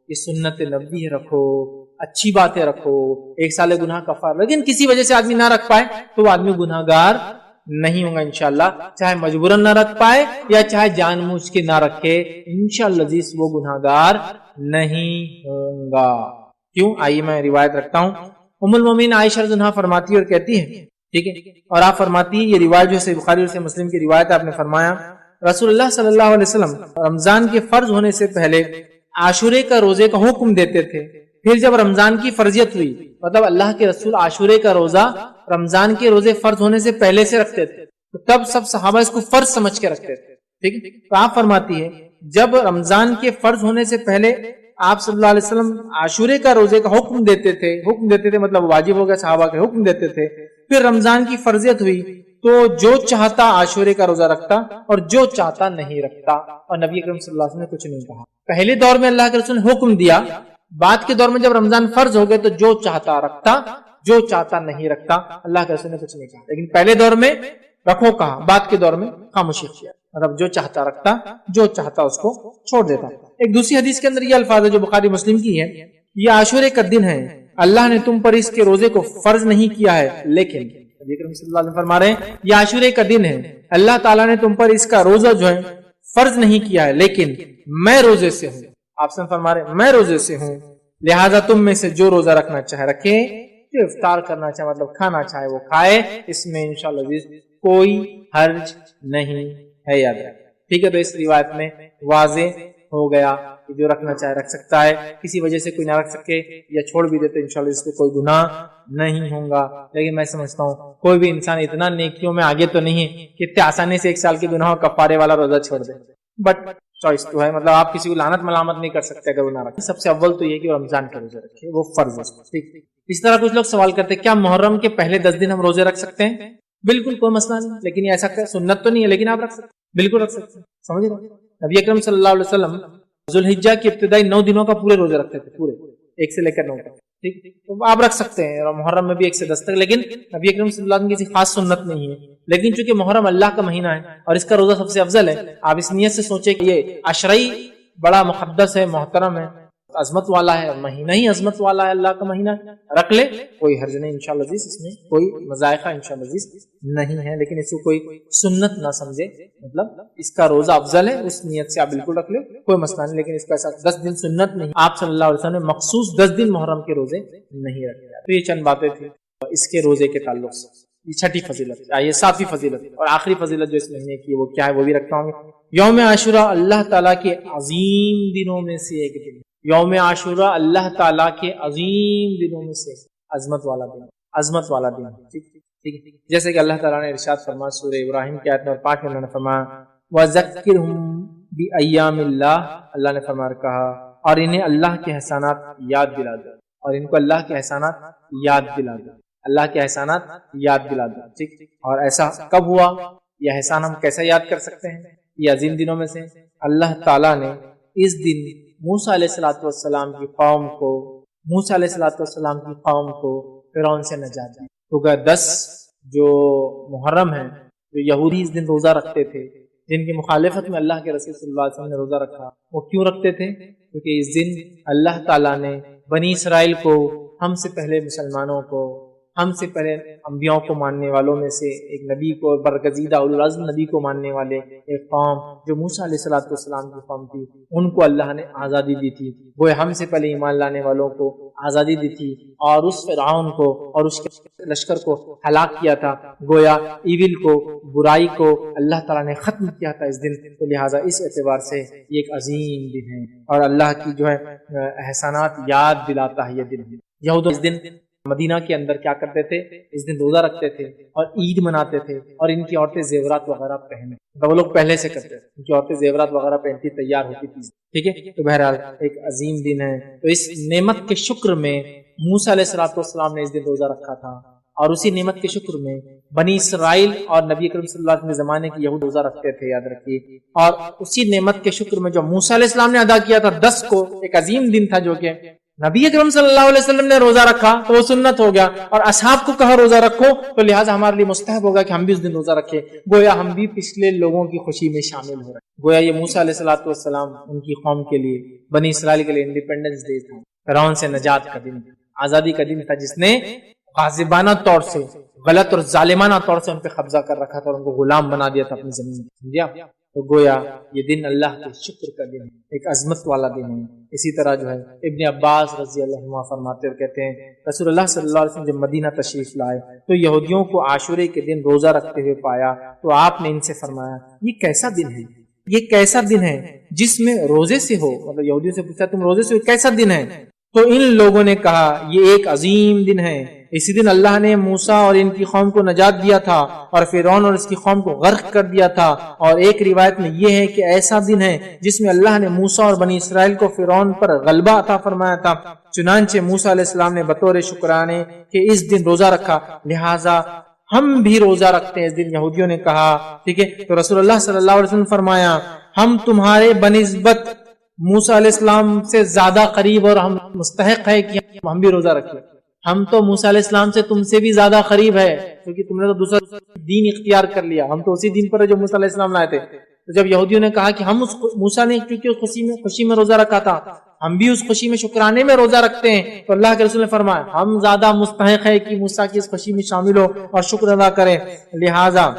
یہ سنت نبوی ہے, رکھو, اچھی باتیں رکھو, 1 سال گناہ کفارہ. لیکن کسی وجہ سے آدمی نہ رکھ پائے تو وہ آدمی گناہ گار نہیں ہوگا انشاءاللہ, چاہے مجبوراً نہ رکھ پائے یا چاہے جان بوجھ کے نہ رکھے, انشاءاللہ وہ گناہ گار نہیں ہوگا. کیوں؟ آئیے میں روایت رکھتا ہوں. ام المومنین عائشہ رضی اللہ عنہا فرماتی اور کہتی ہے, ٹھیک ہے, اور آپ فرماتی ہیں, یہ روایت جو ہے بخاری اور مسلم کی روایت, آپ نے فرمایا رسول اللہ صلی اللہ علیہ وسلم رمضان کے فرض ہونے سے پہلے عاشورے کا روزے کا حکم دیتے تھے. پھر جب رمضان کی فرضیت ہوئی, مطلب اللہ کے رسول عاشورے کا روزہ رمضان کے روزے فرض ہونے سے پہلے سے رکھتے تھے, تو تب سب صحابہ اس کو فرض سمجھ کے رکھتے تھے. ٹھیک ہے, تو آپ فرماتی ہے جب رمضان کے فرض ہونے سے پہلے آپ صلی اللہ علیہ وسلم عاشورے کا روزے کا حکم دیتے تھے مطلب واجب ہو گیا, صحابہ کے حکم دیتے تھے. پھر رمضان کی فرضیت ہوئی تو جو چاہتا عاشورے کا روزہ رکھتا اور جو چاہتا نہیں رکھتا, اور نبی اکرم صلی اللہ علیہ وسلم نے کچھ نہیں کہا. پہلے دور میں اللہ کے رسول نے حکم دیا, بعد کے دور میں جب رمضان فرض ہو گئے تو جو چاہتا رکھتا, جو چاہتا نہیں رکھتا. اللہ کے رسول نے کچھ نہیں کہا, لیکن پہلے دور میں رکھو کہا, بعد کے دور میں خاموشی کیا, مطلب جو چاہتا رکھتا, جو چاہتا اس کو چھوڑ دیتا. ایک دوسری حدیث کے اندر یہ الفاظ ہے جو بخاری مسلم کی ہے, یہ عاشورے کا دن ہے, اللہ نے تم پر اس کے روزے کو فرض نہیں کیا ہے, لیکن نبی کریم صلی اللہ علیہ وسلم فرما رہے ہیں یہ عاشورے کا دن ہے, اللہ تعالیٰ نے تم پر اس کا روزہ جو ہے فرض نہیں کیا ہے, لیکن میں روزے سے ہوں. آپ سے فرما رہے ہیں میں روزے سے ہوں, لہذا تم میں سے جو روزہ رکھنا چاہے رکھے, جو افطار کرنا چاہے مطلب کھانا چاہے وہ کھائے, اس میں انشاءاللہ کوئی حرج نہیں ہے. یاد رکھیں, ٹھیک ہے. تو اس روایت میں واضح ہو گیا کہ جو رکھنا چاہے رکھ سکتا ہے, کسی وجہ سے کوئی نہ رکھ سکے یا چھوڑ بھی دے تو انشاءاللہ اس پہ کوئی گناہ نہیں ہوگا. لیکن میں سمجھتا ہوں کوئی بھی انسان اتنا نیکیوں میں آگے تو نہیں ہے کہ اتنے آسانی سے 1 سال کے گناہ کفارے والا روزہ چھوڑ دے, بٹ چوائس تو ہے, مطلب آپ کسی کو لعنت ملامت نہیں کر سکتے اگر وہ نہ رکھے. سب سے اول تو یہ کہ وہ رمضان کے روزے رکھے, وہ فرض ہے. ٹھیک. اس طرح کچھ لوگ سوال کرتے ہیں کیا محرم کے پہلے 10 دن ہم روزے رکھ سکتے ہیں؟ بالکل کوئی مسئلہ نہیں, لیکن یہ ایسا سنت تو نہیں ہے, لیکن آپ رکھ سکتے, بالکل رکھ سکتے ہیں. سمجھ رہے, نبی اکرم صلی اللہ علیہ وسلم ذوالحجہ کی ابتدائی 9 دنوں کا پورے روزے رکھتے تھے, پورے 1 سے لے کر 9 تک. ٹھیک, تو آپ رکھ سکتے ہیں محرم میں بھی 1 سے 10 تک, لیکن نبی اکرم صلی اللہ علیہ وسلم کی کسی خاص سنت نہیں ہے. لیکن چونکہ محرم اللہ کا مہینہ ہے اور اس کا روزہ سب سے افضل ہے, آپ اس نیت سے سوچیں کہ یہ عشرئی بڑا مقدس ہے, محترم ہے, عظمت والا ہے, مہینہ ہی عظمت والا ہے, اللہ کا مہینہ, رکھ لے, کوئی حرج نہیں انشاءاللہ عزیز, اس میں کوئی مذائقہ انشاءاللہ عزیز نہیں ہے. لیکن اس کو کوئی سنت نہ سمجھے, مطلب اس کا روزہ افضل ہے, اس نیت سے آپ بالکل رکھ لے, کوئی مسئلہ نہیں. لیکن اس کا ایسا 10 دن سنت نہیں, آپ صلی اللہ علیہ وسلم نے مخصوص 10 دن محرم کے روزے نہیں رکھے. تو یہ چند باتیں تھیں اس کے روزے کے تعلق سے. یہ 6ٹھی فضیلت, یہ 7ویں فضیلت اور آخری فضیلت جو اس مہینے کی وہ کیا ہے وہ بھی رکھتا ہوں. یوم عاشورہ اللہ تعالیٰ کے عظیم دنوں میں سے ایک دن. یوم عاشورہ اللہ تعالیٰ کے عظیم دنوں میں سے عظمت والا دن, عظمت والا دن. ٹھیک ہے, جیسے کہ اللہ تعالیٰ نے ارشاد فرمایا سورہ ابراہیم کی آیت نمبر 5 میں, انہوں نے فرمایا وَذَكِّرْهُمْ بِأَيَّامِ اللَّهِ, اللہ نے فرمایا کہا اور انہیں اللہ کے احسانات یاد دلا دو, اور ان کو اللہ کے احسانات یاد دلا دو, اللہ کے احسانات یاد دلا دو. ٹھیک, اور ایسا کب ہوا یہ احسان ہم کیسا یاد کر سکتے ہیں؟ یہ عظیم دنوں میں سے اللہ تعالیٰ نے اس دن موسیٰ علیہ السلام کی قوم کو فرعون سے نجات دی. تو 10 جو محرم ہے، جو یہودی اس دن روزہ رکھتے تھے، جن کی مخالفت میں اللہ کے رسول صلی اللہ علیہ وسلم نے روزہ رکھا، وہ کیوں رکھتے تھے؟ کیونکہ اس دن اللہ تعالیٰ نے بنی اسرائیل کو، ہم سے پہلے مسلمانوں کو، ہم سے پہلے انبیاء کو ماننے والوں میں سے ایک نبی کو، برگزیدہ اولو العزم نبی کو ماننے والے ایک قوم جو موسیٰ علیہ السلام کی قوم تھی، ان کو اللہ نے آزادی دی تھی. وہ ہم سے پہلے ایمان لانے والوں کو آزادی دی تھی، اور اس فرعون کو اور اس کے لشکر کو ہلاک کیا تھا. گویا ایول کو، برائی کو اللہ تعالیٰ نے ختم کیا تھا اس دن. تو لہٰذا اس اعتبار سے یہ ایک عظیم دن ہے، اور اللہ کی جو ہے احسانات یاد دلاتا ہے یہ دن. یہود اس دن مدینہ کے اندر کیا کرتے تھے؟ اس دن روزہ رکھتے تھے اور عید مناتے تھے، اور ان کی عورتیں زیورات وغیرہ پہنے، تو وہ لوگ پہلے سے کرتے تھے، ان کی عورتیں زیورات وغیرہ پہنتی تیار ہوتی تھی. ٹھیک ہے، تو بہرحال ایک عظیم دن ہے. تو اس نعمت کے شکر میں موسیٰ علیہ السلام نے اس دن روزہ رکھا تھا، اور اسی نعمت کے شکر میں بنی اسرائیل اور نبی کریم صلی اللہ علیہ وسلم کے زمانے کے یہود روزہ رکھتے تھے، یاد رکھیے. اور اسی نعمت کے شکر میں جو موسیٰ علیہ السلام نے ادا کیا تھا 10 کو، ایک عظیم دن تھا، جو کہ نبی اکرم صلی اللہ علیہ وسلم نے روزہ رکھا تو وہ سنت ہو گیا، اور اصحاب کو کہا روزہ رکھو، تو لہٰذا ہمارے لیے مستحب ہوگا کہ ہم بھی اس دن روزہ رکھیں. گویا ہم بھی پچھلے لوگوں کی خوشی میں شامل ہو رہے ہیں. گویا یہ موسیٰ علیہ السلام ان کی قوم کے لیے، بنی اسرائیل کے لیے انڈیپینڈنس ڈے تھا، فرعون سے نجات کا دن، آزادی کا دن تھا، جس نے غاصبانہ طور سے، غلط اور ظالمانہ طور سے ان پہ قبضہ کر رکھا تھا اور ان کو غلام بنا دیا تھا اپنی زمین میں. سمجھا؟ تو گویا یہ دن اللہ کے شکر کا دن ہے، ایک عظمت والا دن ہے. اسی طرح جو ہے ابن عباس رضی اللہ عنہ فرماتے اور کہتے ہیں، رسول اللہ صلی اللہ علیہ وسلم جب مدینہ تشریف لائے تو یہودیوں کو عاشورے کے دن روزہ رکھتے ہوئے پایا، تو آپ نے ان سے فرمایا یہ کیسا دن ہے، یہ کیسا دن ہے جس میں روزے سے ہو. مطلب یہودیوں سے پوچھا تم روزے سے ہو، کیسا دن ہے؟ تو ان لوگوں نے کہا یہ ایک عظیم دن ہے، اسی دن اللہ نے موسیٰ اور ان کی قوم کو نجات دیا تھا، اور فرعون اور اس کی قوم کو غرق کر دیا تھا. اور ایک روایت میں یہ ہے کہ ایسا دن ہے جس میں اللہ نے موسیٰ اور بنی اسرائیل کو فرعون پر غلبہ عطا فرمایا تھا. چنانچہ موسیٰ علیہ السلام نے بطور شکرانے کہ اس دن روزہ رکھا، لہٰذا ہم بھی روزہ رکھتے ہیں اس دن. یہودیوں نے کہا ٹھیک ہے، تو رسول اللہ صلی اللہ علیہ وسلم نے فرمایا ہم تمہارے بنسبت موسیٰ علیہ السلام سے زیادہ قریب اور ہم مستحق ہے کہ ہم بھی روزہ رکھیں. ہم تو موسیٰ علیہ السلام سے تم سے بھی زیادہ قریب ہے، کیونکہ تم نے تو دوسرا دین اختیار کر لیا، ہم تو اسی دین پر جو موسیٰ علیہ السلام لائے تھے. تو جب یہودیوں نے کہا کہ ہم اس موسیٰ نے کیونکہ اس خوشی میں روزہ رکھا تھا، ہم بھی اس خوشی میں شکرانے میں روزہ رکھتے ہیں، تو اللہ کے رسول نے فرمایا ہم زیادہ مستحق ہے کہ موسیٰ کی اس خوشی میں شامل ہو اور شکر ادا کریں. لہٰذا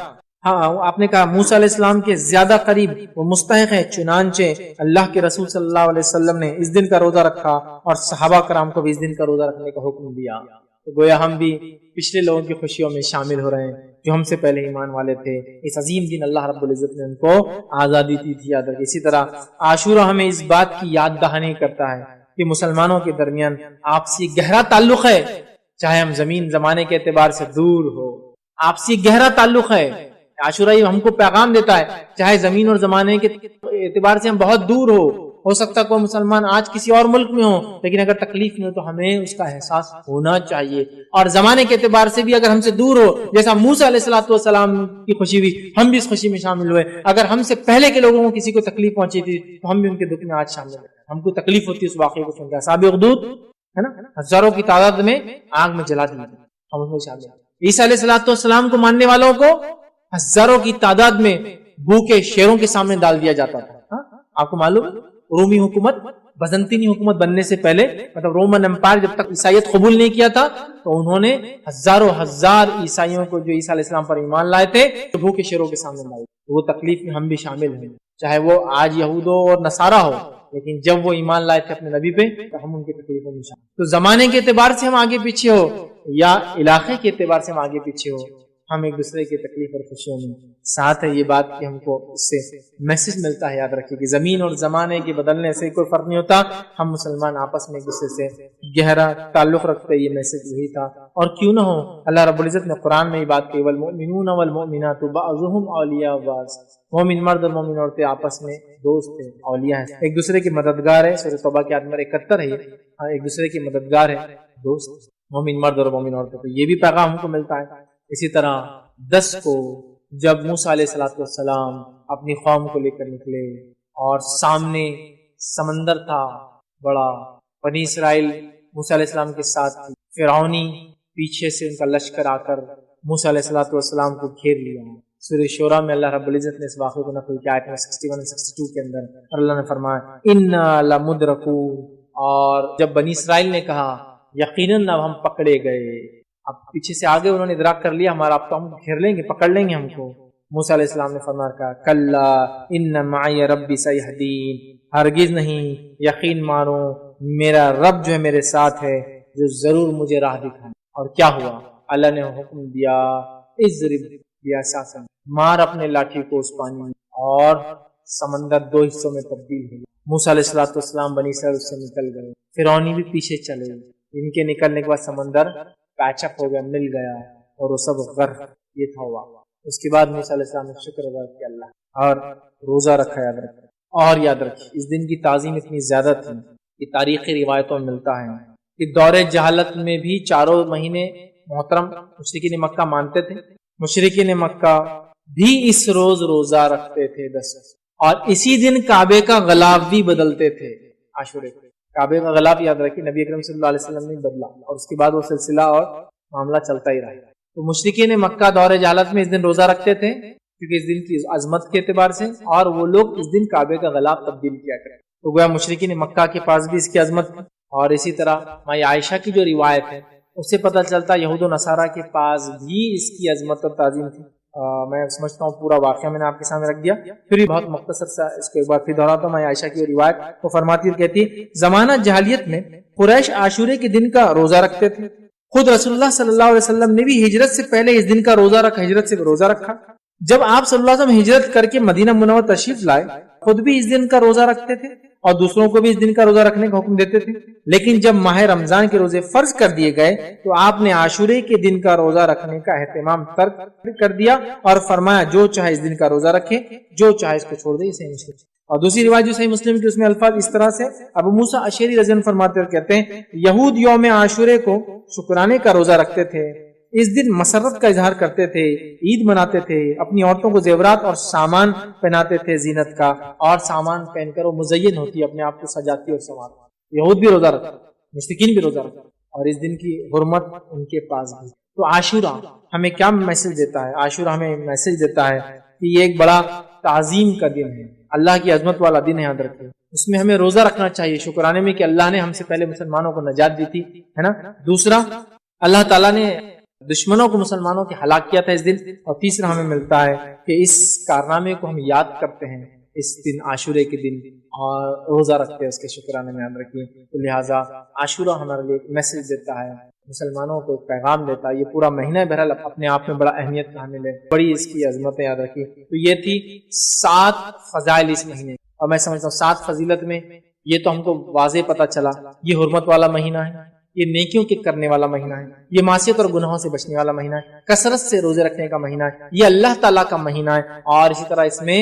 آپ نے کہا موسیٰ علیہ السلام کے زیادہ قریب وہ مستحق ہے. چنانچہ اللہ کے رسول صلی اللہ علیہ وسلم نے اس دن کا روزہ رکھا، اور صحابہ کرام کو بھی اس دن کا روزہ رکھنے کا حکم دیا. تو گویا ہم بھی پچھلے لوگوں کی خوشیوں میں شامل ہو رہے ہیں جو ہم سے پہلے ایمان والے تھے. اس عظیم دن اللہ رب العزت نے ان کو آزادی دی تھی، یاد رکھیں. اسی طرح عاشورہ ہمیں اس بات کی یاد دہانی کرتا ہے کہ مسلمانوں کے درمیان آپسی گہرا تعلق ہے، چاہے ہم زمین زمانے کے اعتبار سے دور ہو، آپسی گہرا تعلق ہے. عاشورہ یہ ہم کو پیغام دیتا ہے، چاہے زمین اور زمانے کے اعتبار سے ہم بہت دور ہو سکتا کوئی مسلمان آج کسی اور ملک میں ہو، لیکن اگر تکلیف نہیں ہو تو ہمیں اس کا احساس ہونا چاہیے. اور زمانے کے اعتبار سے بھی اگر ہم سے دور ہو، جیسا موسیٰ علیہ السلام کی خوشی ہوئی، ہم بھی اس خوشی میں شامل ہوئے. اگر ہم سے پہلے کے لوگوں کو کسی کو تکلیف پہنچی تھی تو ہم بھی ان کے دکھ میں آج شامل ہوئے. ہم کو تکلیف ہوتی ہے اس واقعے کو سن کے. اصحاب اخدود ہے نا، ہزاروں کی تعداد میں آگ میں جلا دی، ہم اس میں شامل ہیں. عیسیٰ علیہ السلام کو ماننے والوں کو ہزاروں کی تعداد میں بھوکے شیروں کے سامنے ڈال دیا جاتا تھا. آپ کو معلوم ہے رومی حکومت، بزنطینی حکومت بننے سے پہلے، مطلب رومن امپائر جب تک عیسائیت قبول نہیں کیا تھا، تو انہوں نے ہزاروں ہزار عیسائیوں کو جو عیسیٰ علیہ السلام پر ایمان لائے تھے بھوکے شیروں کے سامنے ڈال. وہ تکلیف میں ہم بھی شامل ہیں، چاہے وہ آج یہود اور نصارہ ہو، لیکن جب وہ ایمان لائے تھے اپنے نبی پہ تو ہم ان کی تکلیفوں میں شامل. تو زمانے کے اعتبار سے ہم آگے پیچھے ہو یا علاقے کے اعتبار سے ہم آگے پیچھے ہو، ہم ایک دوسرے کی تکلیف اور خوشیوں میں ساتھ ہے. یہ بات کہ ہم کو اس سے میسج ملتا ہے، یاد رکھیے کہ زمین اور زمانے کے بدلنے سے کوئی فرق نہیں ہوتا. ہم مسلمان آپس میں ایک دوسرے سے گہرا تعلق رکھتے، یہ میسج وہی تھا. اور کیوں نہ ہو، اللہ رب العزت نے قرآن میں یہ بات کہی والمؤمنون والمؤمنات بعضهم اولیاء بعض. مومن مرد اور مومن عورتیں آپس میں دوست ہیں، اولیاء ہیں، ایک دوسرے کی مددگار ہے. سورۃ توبہ کی آیت نمبر 71 ہے یہ، ایک دوسرے کی مددگار ہے، دوست مومن مرد اور مومن عورتیں. تو یہ بھی پیغام ہم کو ملتا ہے. اسی طرح 10 کو جب موسیٰ علیہ السلام اپنی قوم کو لے کر نکلے اور سامنے سمندر تھا بڑا، بنی اسرائیل موسیٰ علیہ السلام کے ساتھ تھی، فرعونی پیچھے سے ان کا لشکر آ کر موسیٰ علیہ السلام کو گھیر لیا۔ سورہ شورى میں اللہ رب العزت نے اس واقعے کو نقل کیا آیت 61 اور 62 کے اندر، اور اللہ نے فرمایا انا لمدرکون، اور جب بنی اسرائیل نے کہا یقیناً اب ہم پکڑے گئے، اب پیچھے سے آگے انہوں نے ادراک کر لیا ہمارا اب تو ہم گھیر لیں گے، پکڑ لیں گے ہم کو، موسیٰ علیہ السلام نے فرمایا کلا ان معی ربی سیہدین، ہرگز نہیں، یقین مانو میرا رب جو ہے میرے ساتھ ہے، جو ضرور مجھے راہ دکھائے۔ اور کیا ہوا؟ اللہ نے حکم دیا اضرب بعصاک، مار اپنے لاٹھی کو اس پانی میں، اور سمندر دو حصوں میں تبدیل ہو گیا۔ موسیٰ علیہ السلام بنی اسرائیل اس سے نکل گئے، فرعونی بھی پیچھے چلے، ان کے نکلنے کے بعد سمندر پیچ اپ ہو گیا، مل گیا، اور وہ سب غرق، یہ تھا ہوا۔ اس کے بعد موسیٰ علیہ السلام نے شکر ادا کیا اللہ، اور روزہ رکھا، یاد رکھا۔ اور یاد رکھیے اس دن کی تعظیم اتنی زیادہ تھی، یہ تاریخی روایتوں میں ملتا ہے کہ دور جہالت میں بھی چاروں مہینے محترم مشرکین مکہ مانتے تھے، مشرکین مکہ بھی اس روز روزہ رکھتے تھے 10، اور اسی دن کعبے کا غلاف بھی بدلتے تھے۔ عاشورے کعبے کا غلاف یاد رکھیے نبی اکرم صلی اللہ علیہ وسلم نے بدلا، اور اس کے بعد وہ سلسلہ اور معاملہ چلتا ہی رہا۔ تو مشرکین مکہ دور جہالت میں اس دن روزہ رکھتے تھے کیونکہ اس دن کی عظمت کے اعتبار سے، اور وہ لوگ اس دن کعبے کا غلاف تبدیل کیا کرتے، تو گویا مشرکین مکہ کے پاس بھی اس کی عظمت تھی۔ اور اسی طرح مائی عائشہ کی جو روایت ہے اس سے پتہ چلتا یہود و نصارہ کے پاس بھی اس کی عظمت اور تعظیم تھی۔ میں سمجھتا ہوں پورا واقعہ میں نے آپ کے سامنے رکھ دیا، پھر بھی بہت مختصر سا اس کو ایک بار پھر دہراتا ہوں۔ مائی عائشہ کی روایت وہ فرماتی اور کہتی ہے زمانہ جاہلیت میں قریش عاشورے کے دن کا روزہ رکھتے تھے، خود رسول اللہ صلی اللہ علیہ وسلم نے بھی ہجرت سے پہلے اس دن کا روزہ رکھا، ہجرت سے روزہ رکھا۔ جب آپ صلی اللہ علیہ وسلم ہجرت کر کے مدینہ منورہ تشریف لائے، خود بھی اس دن کا روزہ رکھتے تھے اور دوسروں کو بھی اس دن کا روزہ رکھنے کا حکم دیتے تھے، لیکن جب ماہ رمضان کے روزے فرض کر دیے گئے تو آپ نے عاشورے کے دن کا روزہ رکھنے کا اہتمام ترک کر دیا اور فرمایا جو چاہے اس دن کا روزہ رکھے، جو چاہے اس کو چھوڑ دے۔ صحیح مسلم اور دوسری روایت جو صحیح مسلم کی اس میں الفاظ اس طرح سے ابو موسیٰ اشعری رضی اللہ عنہ فرماتے اور کہتے ہیں یہود یوم عاشورے کو شکرانے کا روزہ رکھتے تھے، اس دن مسرت کا اظہار کرتے تھے، عید مناتے تھے، اپنی عورتوں کو زیورات اور سامان پہناتے تھے زینت کا، اور سامان پہن کر وہ مزین ہوتی، اپنے آپ کو سجاتی اور سنوارتی۔ یہود بھی روزہ رکھتے، مشرکین بھی روزہ رکھتے، اور اس دن کی حرمت ان کے پاس بھی۔ تو عاشورہ ہمیں کیا میسج دیتا ہے؟ عاشورہ ہمیں میسج دیتا ہے کہ یہ ایک بڑا تعظیم کا دن ہے، اللہ کی عظمت والا دن ہے، یاد رکھیں۔ اس میں ہمیں روزہ رکھنا چاہیے شکرانے میں کہ اللہ نے ہم سے پہلے مسلمانوں کو نجات دی تھی، ہے نا۔ دوسرا، اللہ تعالیٰ نے دشمنوں کو مسلمانوں کے ہلاک کیا تھا اس دن۔ اور تیسرا ہمیں ملتا ہے کہ اس کارنامے کو ہم یاد کرتے ہیں اس دن عاشورے کے دن، اور روزہ رکھتے ہیں اس کے شکرانے میں، یاد رکھیے۔ تو لہٰذا عاشورہ ہمارے لیے ایک میسج دیتا ہے، مسلمانوں کو ایک پیغام دیتا ہے۔ یہ پورا مہینہ بہرحال اپنے آپ میں بڑا اہمیت کا حامل ہے، بڑی اس کی عظمت ہے، یاد رکھیے۔ تو یہ تھی 7 فضائل اس مہینے، اور میں سمجھتا ہوں 7 فضیلت میں یہ تو ہم کو واضح پتہ چلا، یہ حرمت والا مہینہ ہے، یہ نیکیوں کے کرنے والا مہینہ ہے، یہ معصیت اور گناہوں سے بچنے والا مہینہ ہے، کثرت سے روزے رکھنے کا مہینہ ہے، یہ اللہ تعالیٰ کا مہینہ ہے۔ اور اسی طرح اس میں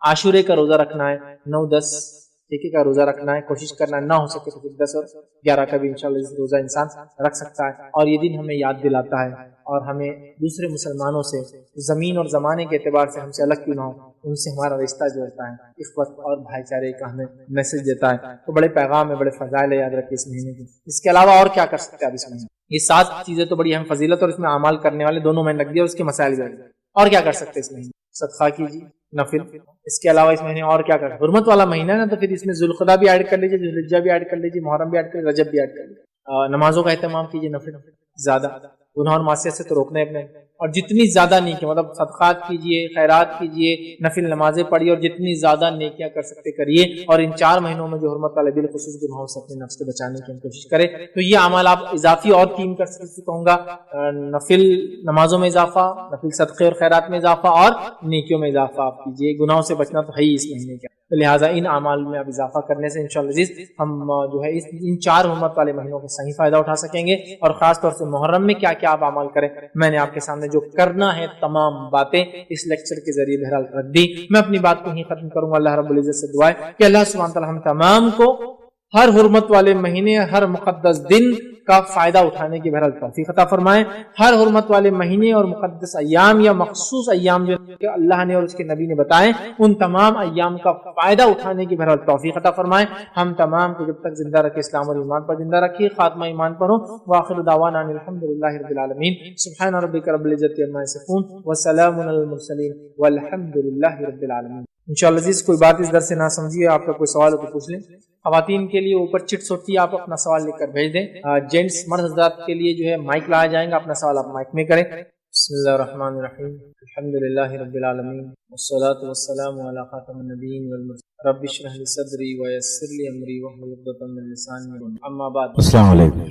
عاشورے کا روزہ رکھنا ہے، 9، 10 ٹھیکے کا روزہ رکھنا ہے، کوشش کرنا ہے، نہ ہو سکے تو 10 اور 11 کا بھی انشاءاللہ روزہ انسان رکھ سکتا ہے۔ اور یہ دن ہمیں یاد دلاتا ہے اور ہمیں دوسرے مسلمانوں سے زمین اور زمانے کے اعتبار سے ہم سے الگ کیوں نہ ہو، ان سے ہمارا رشتہ جو ہوتا ہے اخوت اور بھائی چارے کا ہمیں میسج دیتا ہے۔ تو بڑے پیغام ہے، بڑے فضائل ہے، یاد رکھیے اس مہینے کی۔ اس کے علاوہ اور کیا کر سکتے ہیں اب اس مہینے؟ یہ 7 چیزیں تو بڑی اہم فضیلت اور اس میں اعمال کرنے والے دونوں میں لگ دیا، اس کے مسائل بھی۔ اور کیا کر سکتے ہیں اس مہینے؟ صدقہ کیجیے، نفل۔ اس کے علاوہ اس مہینے اور کیا کر، حرمت والا مہینہ ہے نا، تو پھر اس میں ذوالقعدہ بھی ایڈ کر لیجیے، ذوالحجہ بھی ایڈ کر لیجیے، محرم بھی ایڈ کر لیجیے، رجب بھی ایڈ کر لیجیے۔ نمازوں کا اہتمام کیجیے، نفل زیادہ، گناہ اور معصیت سے تو روکنا ہے اپنے، اور جتنی زیادہ نیکی مطلب صدقات کیجیے، خیرات کیجیے، نفل نمازیں پڑھیے، اور جتنی زیادہ نیکیاں کر سکتے کریے۔ اور ان 4 مہینوں میں جو حرمت والے بالخصوص گناہوں سے اپنے نفس کو بچانے کی کوشش کرے۔ تو یہ اعمال آپ اضافی اور 3 کر سکتے، کہوں گا نفل نمازوں میں اضافہ، نفل صدقے اور خیرات میں اضافہ، اور نیکیوں میں اضافہ آپ کیجیے۔ گناہوں سے بچنا تو ہے ہی اس مہینے کا، تو لہٰذا ان اعمال میں اب اضافہ کرنے سے انشاءاللہ عزیز ہم جو ہے ان 4 حرمت والے مہینوں کا صحیح فائدہ اٹھا سکیں گے۔ اور خاص طور سے محرم میں کیا کیا آپ اعمال کریں، میں نے آپ کے سامنے جو کرنا ہے تمام باتیں اس لیکچر کے ذریعے بہرحال رکھ دی۔ میں اپنی بات کو ہی ختم کروں گا۔ اللہ رب العزت سے دعا ہے کہ اللہ سبحانہ وتعالی ہم تمام کو ہر حرمت والے مہینے، ہر مقدس دن کا فائدہ اٹھانے کی بہرحال توفیق عطا فرمائے. ہر حرمت والے مہینے اور مقدس ایام یا مخصوص ایام جو اللہ نے اور اس کے نبی نے بتائے ان تمام ایام کا فائدہ اٹھانے کی بہرحال توفیق عطا فرمائے. ہم تمام کو جب تک زندہ رکھے اسلام اور ایمان پر زندہ رکھیے، خاتمہ ایمان پر ہو. وآخر دعوانا ان الحمدللہ رب العالمین. سبحان ربک رب العزت عما یصفون وسلام علی المرسلین والحمدللہ رب العالمین. انشاءاللہ عزیز کوئی بات اس درس سے نہ سمجھیے، آپ کا کوئی سوال ہو تو پوچھ لیں. خواتین کے لیے اوپر چٹس ہوتی ہے، آپ اپنا سوال لکھ کر بھیج دیں. جینٹس مرد حضرات کے لیے جو ہے مائک لایا جائیں گا، اپنا سوال آپ مائک میں کریں. بسم اللہ الرحمن الرحیم. الحمدللہ رب العالمین والصلاة والسلام علی خاتم النبیین والمرسلین. رب اشرح لی صدری ویسر لی امری واحلل عقدۃ من لسانی. اما بعد. السلام علیکم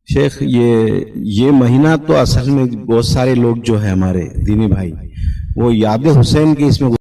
شیخ. یہ مہینہ تو اصل میں بہت سارے لوگ جو ہے ہمارے دینی بھائی وہ یاد حسین کی اس میں